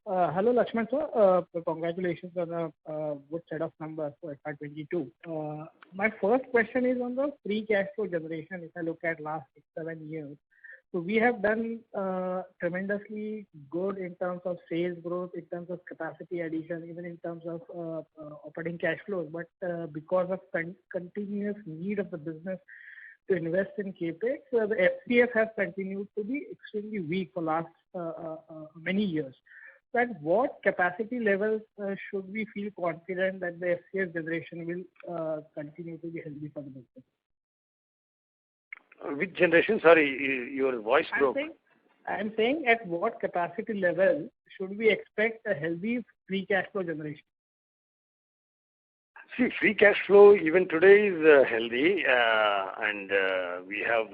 Hello, Lakshman, sir. Congratulations on a good set of numbers for FY22. My first question is on the free cash flow generation. If I look at last 6-7 years, so we have done tremendously good in terms of sales growth, in terms of capacity addition, even in terms of operating cash flows. But because of continuous need of the business to invest in capex, the FCF has continued to be extremely weak for last many years. So at what capacity levels should we feel confident that the FCF generation will continue to be healthy for the business? Which generation? Sorry, your voice broke. I'm saying at what capacity level should we expect a healthy free cash flow generation? See, free cash flow even today is healthy, and we have,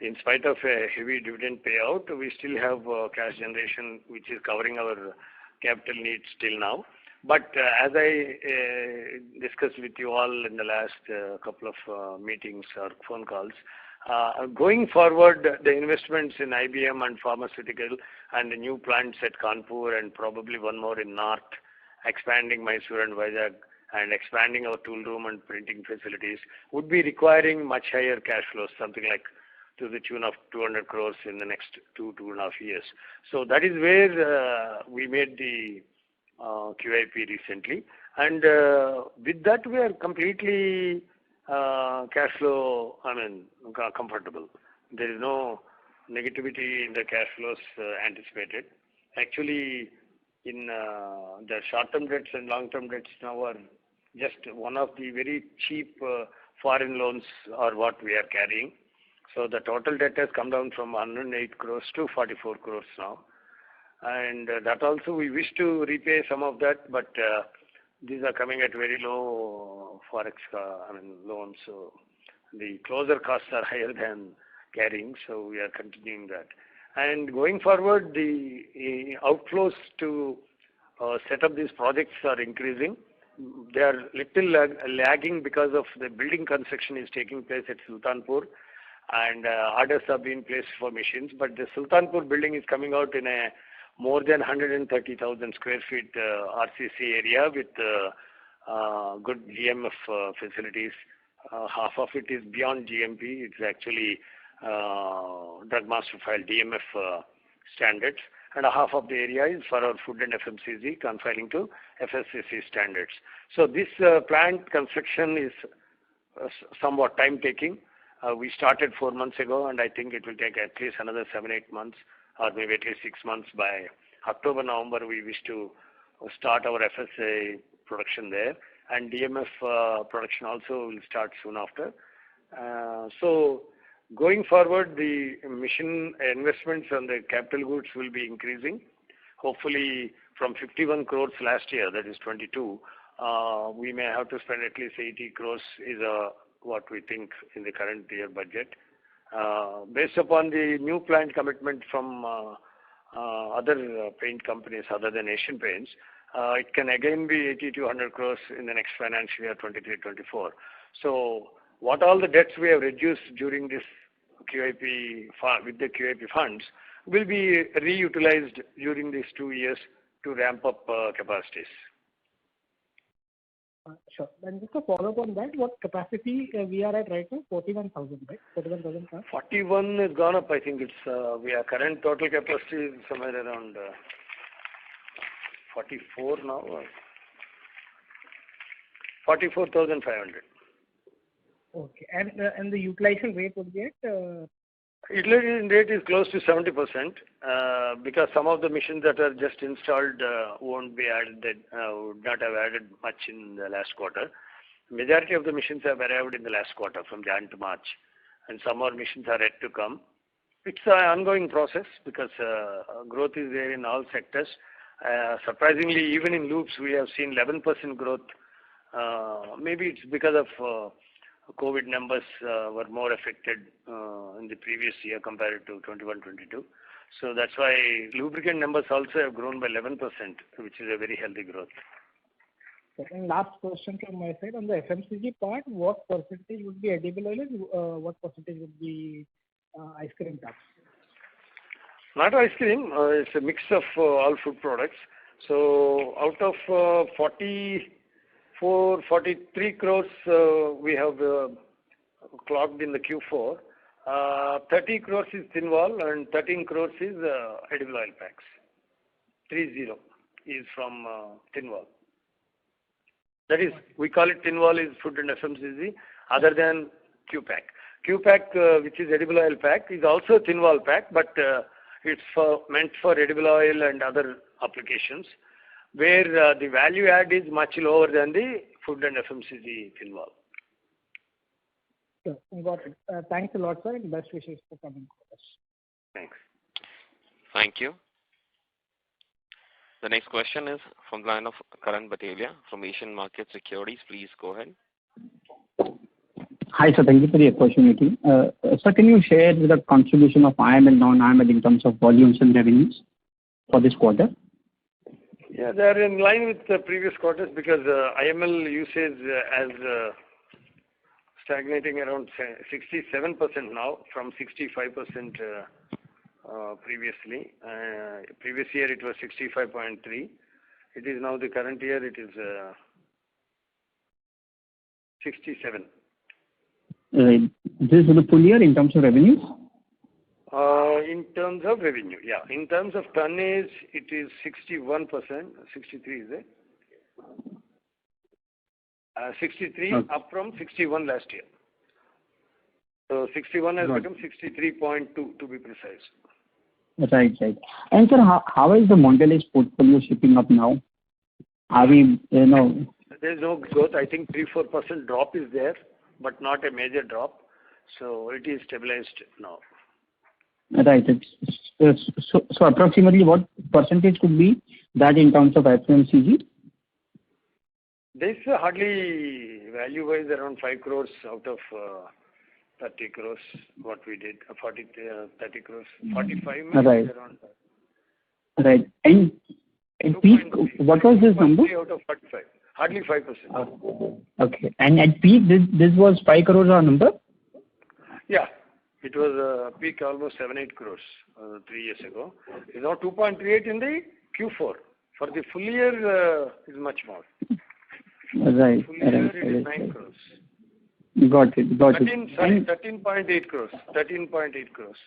in spite of a heavy dividend payout, we still have cash generation which is covering our capital needs till now. But as I discussed with you all in the last couple of meetings or phone calls, going forward, the investments in IBM and pharmaceutical and the new plants at Kanpur and probably one more in North, expanding Mysore and Vizag and expanding our tool room and printing facilities would be requiring much higher cash flows, something like to the tune of 200 crores in the next 2.5 years. So that is where we made the QIP recently. And with that, we are completely cash flow, comfortable. There is no negativity in the cash flows anticipated. Actually, in the short-term debts and long-term debts now are just one of the very cheap foreign loans are what we are carrying. So the total debt has come down from 108 crores to 44 crores now. And that also we wish to repay some of that, but these are coming at very low forex loans. So the closer costs are higher than carrying, so we are continuing that. And going forward, the outflows to set up these projects are increasing. They are little lagging because of the building construction is taking place at Sultanpur, and orders have been placed for machines. But the Sultanpur building is coming out in a more than 130,000 square feet RCC area with good GMF facilities. Half of it is beyond GMP. It's actually Drug Master File DMF standards, and half of the area is for our food and FMCG confining to FSCC standards. So this plant construction is somewhat time taking. We started 4 months ago, and I think it will take at least another 7-8 months, or maybe at least 6 months. By October, November, we wish to start our FSA production there, and DMF production also will start soon after. So going forward, the mission investments on the capital goods will be increasing. Hopefully, from 51 crores last year, that is 22, we may have to spend at least 80 crores is what we think in the current year budget. Based upon the new plant commitment from other paint companies other than Asian Paints, it can again be 80 to 100 crores in the next financial year 23-24. So what all the debts we have reduced during this QIP with the QIP funds will be reutilized during these 2 years to ramp up capacities. Sure. And just a follow-up on that, what capacity we are at right now? 41,000, right? 41,000 cars? 41 has gone up. I think it's we are current total capacity is somewhere around 44 now. 44,500. Okay. And the utilization rate would be at? Utilization rate is close to 70% because some of the machines that are just installed won't be added, would not have added much in the last quarter. Majority of the machines have arrived in the last quarter from Jan to March, and some more machines are yet to come. It's an ongoing process because growth is there in all sectors. Surprisingly, even in loops, we have seen 11% growth. Maybe it's because of COVID numbers were more affected in the previous year compared to 21-22. So that's why lubricant numbers also have grown by 11%, which is a very healthy growth. And last question from my side on the FMCG part, what percentage would be edible oil and what percentage would be ice cream tubs? Not ice cream, it's a mix of all food products. So out of 43 crores we have clocked in the Q4. 30 crores is thin wall and 13 crores is edible oil packs. 30 is from thin wall. That is, we call it thin wall is food and FMCG other than Q-pack. Q-pack, which is edible oil pack, is also a thin wall pack, but it's meant for edible oil and other applications, where the value add is much lower than the food and FMCG thin wall. Sure, got it. Thanks a lot, sir, and best wishes for coming quarters. Thanks. Thank you. The next question is from the line of Karan Batelia from Asian Market Securities. Please go ahead. Hi, sir. Thank you for the opportunity. Sir, can you share the contribution of IML, non-IML in terms of volumes and revenues for this quarter? Yeah, they are in line with the previous quarters because IML usage as stagnating around 67% now from 65% previously. Previous year it was 65.3. It is now the current year it is 67. This is the full year in terms of revenues? In terms of revenue, yeah. In terms of tonnage, it is 61%. 63 is it? 63 up from 61 last year. So 61 has become 63.2 to be precise. Right. And sir, how is the Mondelez portfolio shaping up now? Are we, There's no growth. I think 3-4% drop is there, but not a major drop. So it is stabilized now. Right. So approximately what percentage could be that in terms of FMCG? There's hardly value-wise around 5 crores out of 30 crores what we did, 30 crores, 45 maybe around. Right. And at peak, what was this number? Out of 45, hardly 5%. Okay. And at peak, this was 5 crores our number? Yeah. It was peak almost 7-8 crores 3 years ago. It's now 2.38 in the Q4. For the full year, is much more. Right. Full year it is 9 crores. Got it. 13.8 crores. 13.8 crores.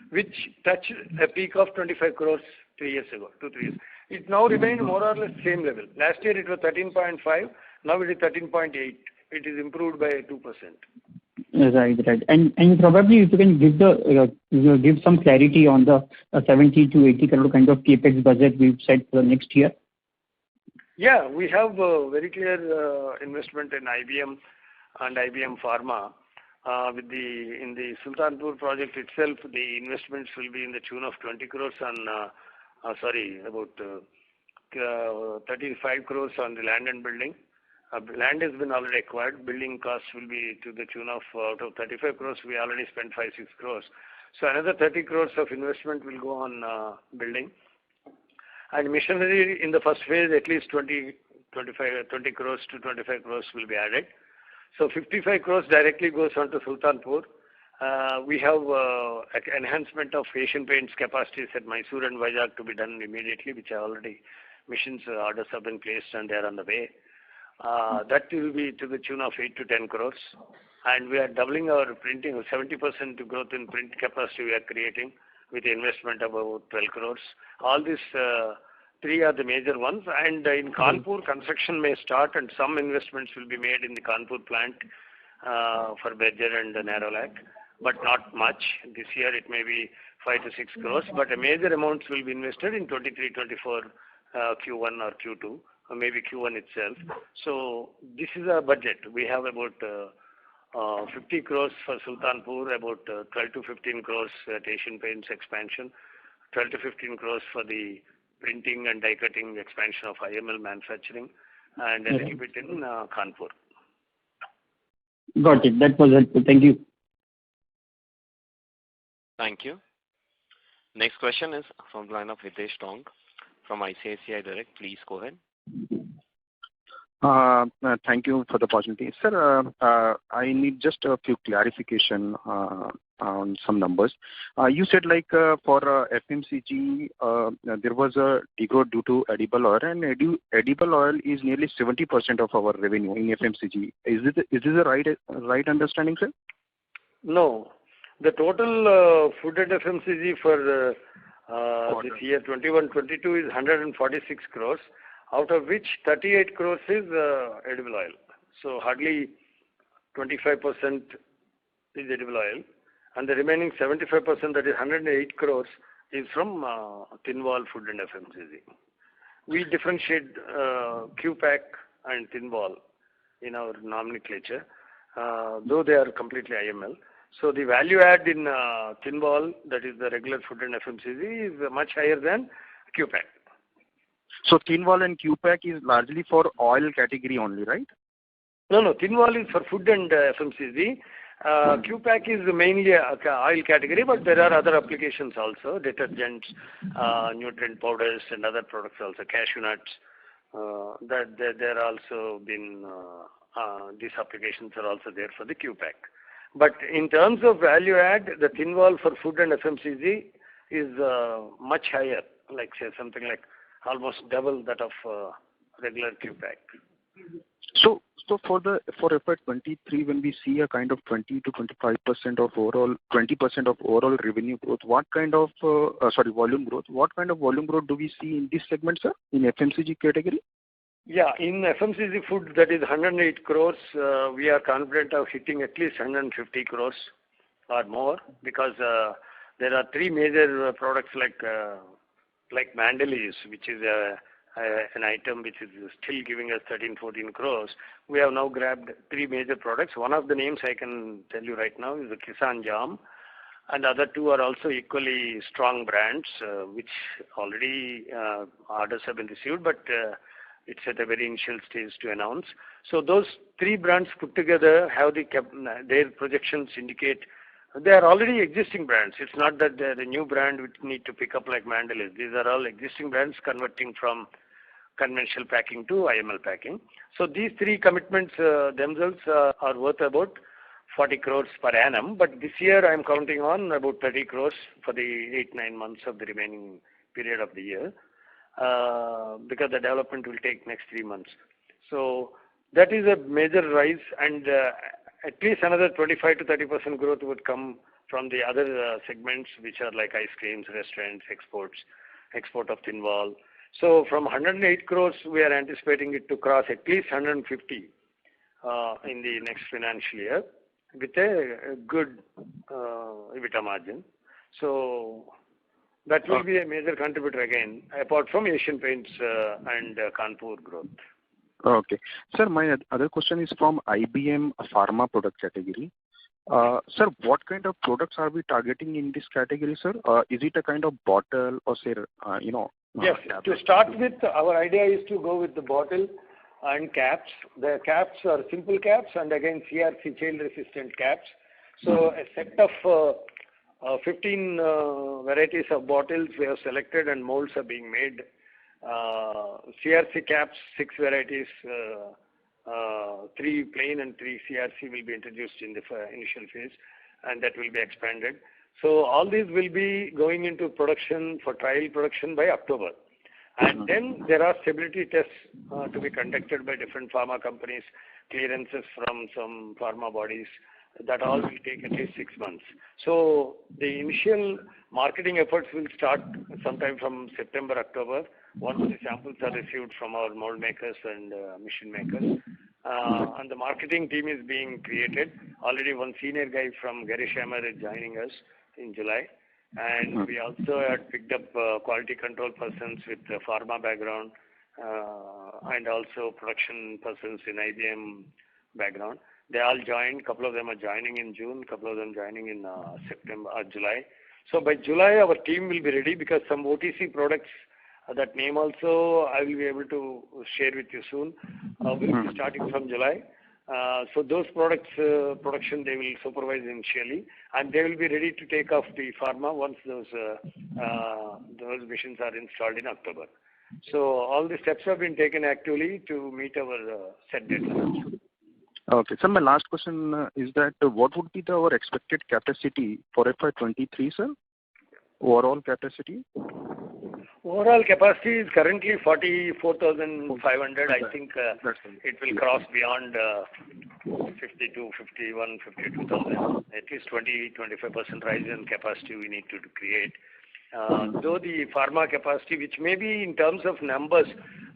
Which touched a peak of 25 crores 3 years ago, 2-3 years. It now remained more or less same level. Last year it was 13.5. Now it is 13.8. It is improved by 2%. Right. And probably if you can give some clarity on the 70 to 80 crore kind of capex budget we've set for the next year. Yeah, we have a very clear investment in IBM and IBM Pharma. In the Sultanpur project itself, the investments will be in the tune of 20 crores and about 35 crores on the land and building. Land has been already acquired. Building costs will be to the tune of out of 35 crores. We already spent 5-6 crores. So another 30 crores of investment will go on building. And machinery in the first phase, at least 20 crores to 25 crores will be added. So 55 crores directly goes on to Sultanpur. We have enhancement of Asian Paints capacities at Mysore and Vizag to be done immediately, which are already machines orders have been placed and they are on the way. That will be to the tune of 8 to 10 crores. And we are doubling our printing, 70% growth in print capacity we are creating with the investment of about 12 crores. All these three are the major ones. And in Kanpur, construction may start and some investments will be made in the Kanpur plant for Berger and Narolac, but not much. This year it may be 5 to 6 crores, but a major amounts will be invested in 23-24 Q1 or Q2. Or maybe Q1 itself. So this is our budget. We have about 50 crores for Sultanpur, about 12 to 15 crores at Asian Paints expansion, 12 to 15 crores for the printing and die cutting expansion of IML manufacturing, and a little bit in Kanpur. Got it. That was helpful. Thank you. Thank you. Next question is from the line of Hitesh Tong from ICICI Direct. Please go ahead. Thank you for the opportunity. Sir, I need just a few clarification on some numbers. You said for FMCG, there was a degrowth due to edible oil, and edible oil is nearly 70% of our revenue in FMCG. Is this a right understanding, sir? No. The total food and FMCG for this year 21-22 is 146 crores. Out of which 38 crores is edible oil. So hardly 25% is edible oil. And the remaining 75%, that is 108 crores, is from thin wall food and FMCG. We differentiate QPAC and thin wall in our nomenclature, though they are completely IML. So the value add in thin wall, that is the regular food and FMCG, is much higher than QPAC. So thin wall and QPAC is largely for oil category only, right? No, thin wall is for food and FMCG. QPAC is mainly oil category, but there are other applications also, detergents, nutrient powders and other products also, cashew nuts. That there also been, these applications are also there for the QPAC. But in terms of value add, the thin wall for food and FMCG is much higher, like say something like almost double that of regular QPAC. So for FY23, when we see a kind of 20 to 25% of overall, 20% of overall revenue growth, what kind of volume growth? What kind of volume growth do we see in this segment, sir, in FMCG category? Yeah, in FMCG food, that is 108 crores. We are confident of hitting at least 150 crores or more, because there are three major products like Mandalis, which is an item which is still giving us 13-14 crores. We have now grabbed three major products. One of the names I can tell you right now is the Kisan Jam, and the other two are also equally strong brands, which already orders have been received, but it's at a very initial stage to announce. So those three brands put together have their projections indicate they are already existing brands. It's not that they're a new brand which need to pick up like Mandalis. These are all existing brands converting from conventional packing to IML packing. So these three commitments themselves are worth about 40 crores per annum. But this year I am counting on about 30 crores for the 8-9 months of the remaining period of the year, because the development will take next 3 months. So that is a major rise, and at least another 25 to 30% growth would come from the other segments, which are like ice creams, restaurants, export of thin wall. So from 108 crores, we are anticipating it to cross at least 150 in the next financial year with a good EBITDA margin. So that will be a major contributor again, apart from Asian Paints and Kanpur growth. Okay. Sir, my other question is from IBM pharma product category. Sir, what kind of products are we targeting in this category, sir? Is it a kind of bottle or say, Yes, to start with, our idea is to go with the bottle and caps. The caps are simple caps and again CRC child resistant caps. So a set of 15 varieties of bottles we have selected and molds are being made. CRC caps, 6 varieties, 3 plain and 3 CRC will be introduced in the initial phase, and that will be expanded. So all these will be going into production for trial production by October. And then there are stability tests to be conducted by different pharma companies, clearances from some pharma bodies. That all will take at least 6 months. So the initial marketing efforts will start sometime from September, October, once the samples are received from our mold makers and machine makers. And the marketing team is being created. Already one senior guy from Garishammer is joining us in July. And we also had picked up quality control persons with pharma background and also production persons in IBM background. They all joined. A couple of them are joining in June, a couple of them joining in September or July. So by July, our team will be ready, because some OTC products, that name also I will be able to share with you soon, will be starting from July. So those products production they will supervise initially, and they will be ready to take off the pharma once those machines are installed in October. So all the steps have been taken actively to meet our set deadlines. Okay. So my last question is that what would be our expected capacity for FY23, sir? Overall capacity? Overall capacity is currently 44,500. I think it will cross beyond 52, 51, 52,000. At least 20-25% rise in capacity we need to create. Though the pharma capacity, which may be in terms of numbers,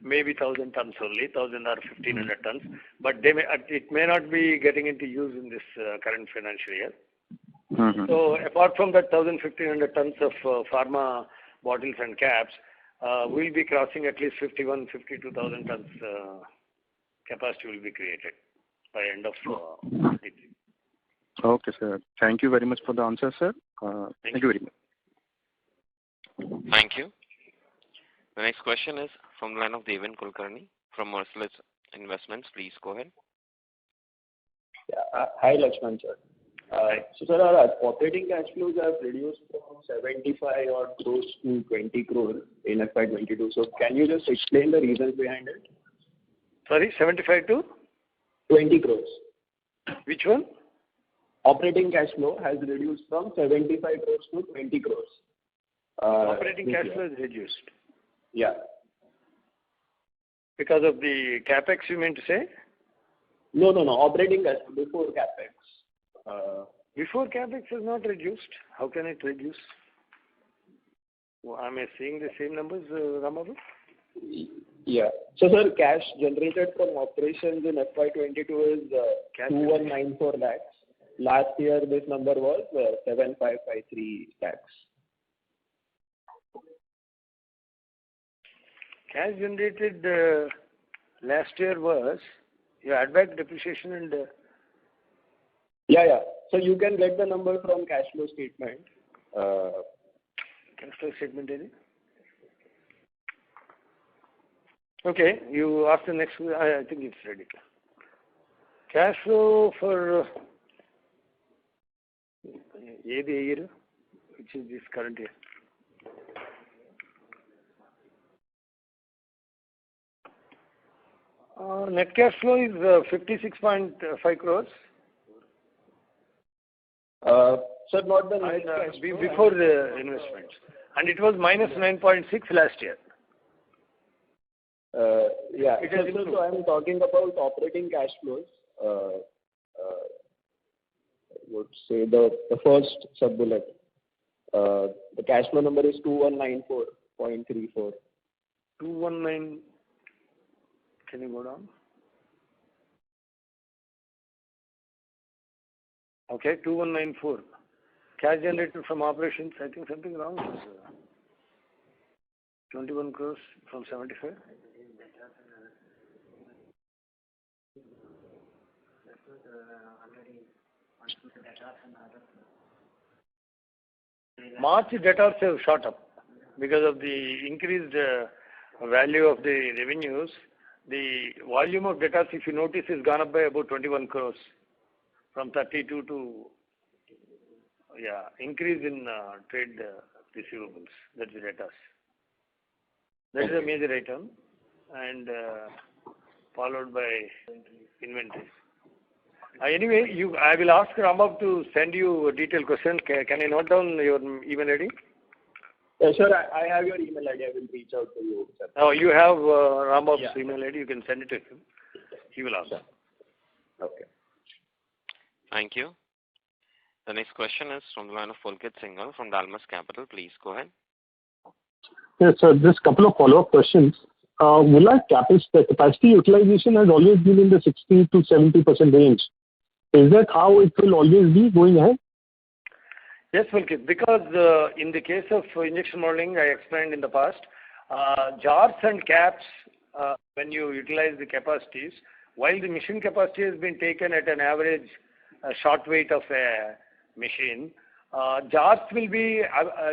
maybe 1,000 tons only, 1,000 or 1,500 tons, but it may not be getting into use in this current financial year. So apart from that 1,000-1,500 tons of pharma bottles and caps, we'll be crossing at least 51-52,000 tons capacity will be created by end of 23. Okay, sir. Thank you very much for the answer, sir. Thank you very much. Thank you. The next question is from the line of Devin Kulkarni from Merciless Investments. Please go ahead. Yeah. Hi, Lakshman, sir. So, sir, our operating cash flows have reduced from 75 odd crores to 20 crores in FY22. So, can you just explain the reasons behind it? Sorry, 75 to? 20 crores. Which one? Operating cash flow has reduced from 75 crores to 20 crores. Operating cash flow is reduced. Yeah. Because of the capex, you mean to say? No. Operating cash flow before capex. Before capex is not reduced. How can it reduce? Am I seeing the same numbers, Ramabu? Yeah. So, sir, cash generated from operations in FY22 is 2194 lakhs. Last year, this number was 7553 lakhs. Cash generated last year was, you add back depreciation and... Yeah. So you can get the number from cash flow statement. Cash flow statement, is it? Okay, you ask the next, I think it's ready. Cash flow for year, which is this current year. Net cash flow is 56.5 crores. Sir, not the net cash flow. Before the investments. And it was minus 9.6 last year. Yeah. So I'm talking about operating cash flows. I would say the first sub-bullet. The cash flow number is 2194.34. 219. Can you go down? Okay, 2194. Cash generated from operations, I think something wrong. 21 crores from 75. March debtors have shot up because of the increased value of the revenues. The volume of debtors, if you notice, has gone up by about 21 crores from 32 to, increase in trade receivables. That's the debtors. That is a major item, and followed by inventories. Anyway, I will ask Rambab to send you a detailed question. Can I note down your email ID? Sir, I have your email ID. I will reach out to you, sir. Oh, you have Rambab's email ID. You can send it to him. He will answer. Okay. Thank you. The next question is from the line of Pulkit Singhal from Dalmas Capital. Please go ahead. Yes, sir. Just a couple of follow-up questions. Will our capacity utilization has always been in the 60 to 70% range? Is that how it will always be going ahead? Yes, Pulkit, because in the case of injection molding, I explained in the past, jars and caps, when you utilize the capacities, while the machine capacity has been taken at an average short weight of a machine, jars will be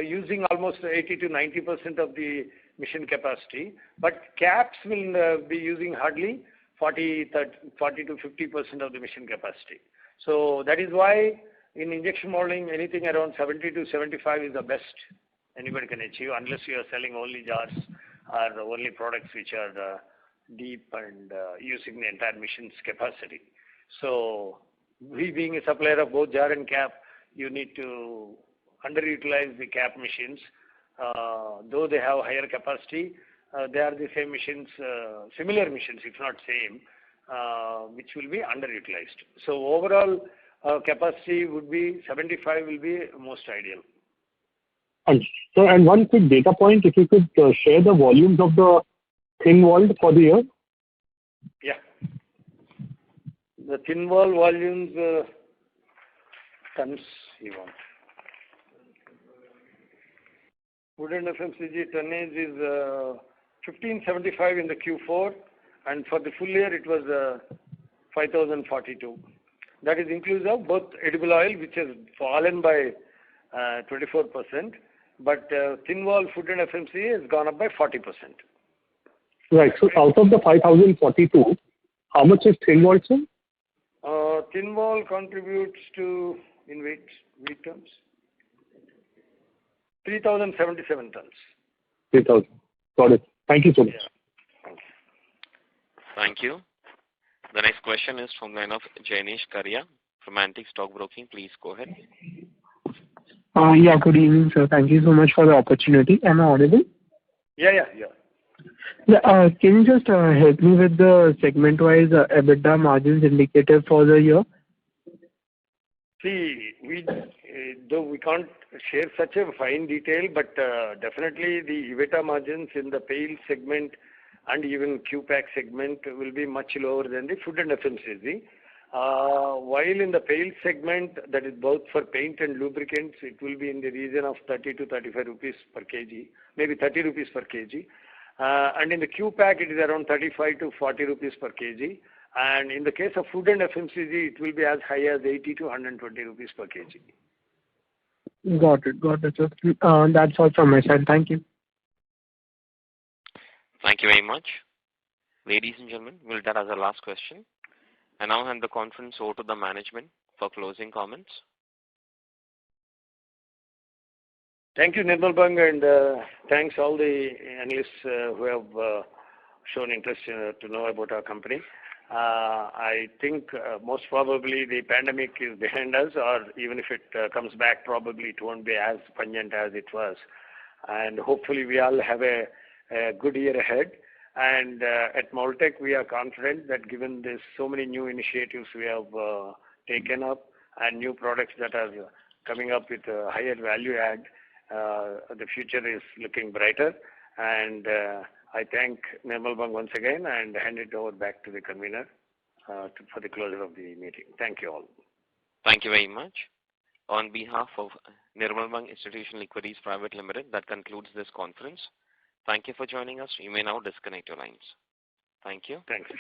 using almost 80 to 90% of the machine capacity, but caps will be using hardly 40 to 50% of the machine capacity. So that is why in injection molding, anything around 70 to 75 is the best anybody can achieve, unless you are selling only jars or only products which are deep and using the entire machine's capacity. So we being a supplier of both jar and cap, you need to underutilize the cap machines. Though they have higher capacity, they are the same machines, similar machines, if not same, which will be underutilized. So overall capacity would be 75 will be most ideal. And one quick data point, if you could share the volumes of the thin walled for the year. Yeah. The thin wall volumes, tons you want. Food and FMCG tonnage is 1575 in the Q4, and for the full year it was 5042. That is inclusive of both edible oil, which has fallen by 24%, but thin wall food and FMCG has gone up by 40%. Right. So out of the 5,042, how much is thin wall, sir? Thin wall contributes to, in weight terms, 3,077 tons. 3,000. Got it. Thank you so much. Yeah. Thank you. The next question is from the line of Jainesh Karia from Antique Stock Broking. Please go ahead. Yeah, good evening, sir. Thank you so much for the opportunity. Am I audible? Yeah. Yeah, can you just help me with the segment-wise EBITDA margins indicative for the year? See, though we can't share such a fine detail, but definitely the EBITDA margins in the pail segment and even QPAC segment will be much lower than the food and FMCG. While in the pail segment, that is both for paint and lubricants, it will be in the region of 30 to 35 rupees per kg, maybe 30 rupees per kg. And in the QPAC, it is around 35 to 40 rupees per kg. And in the case of food and FMCG, it will be as high as 80 to 120 rupees per kg. Got it, sir. That's all from my side. Thank you. Thank you very much. Ladies and gentlemen, we'll take that as our last question. I now hand the conference over to the management for closing comments. Thank you, Nirmal Bang, and thanks all the analysts who have shown interest to know about our company. I think most probably the pandemic is behind us, or even if it comes back, probably it won't be as pungent as it was. And hopefully we all have a good year ahead. And at Mold-Tek, we are confident that given there's so many new initiatives we have taken up and new products that are coming up with a higher value add, the future is looking brighter. And I thank Nirmal Bang once again and hand it over back to the convener for the closure of the meeting. Thank you all. Thank you very much. On behalf of Nirmal Bang Institutional Equities Private Limited, that concludes this conference. Thank you for joining us. You may now disconnect your lines. Thank you. Thanks.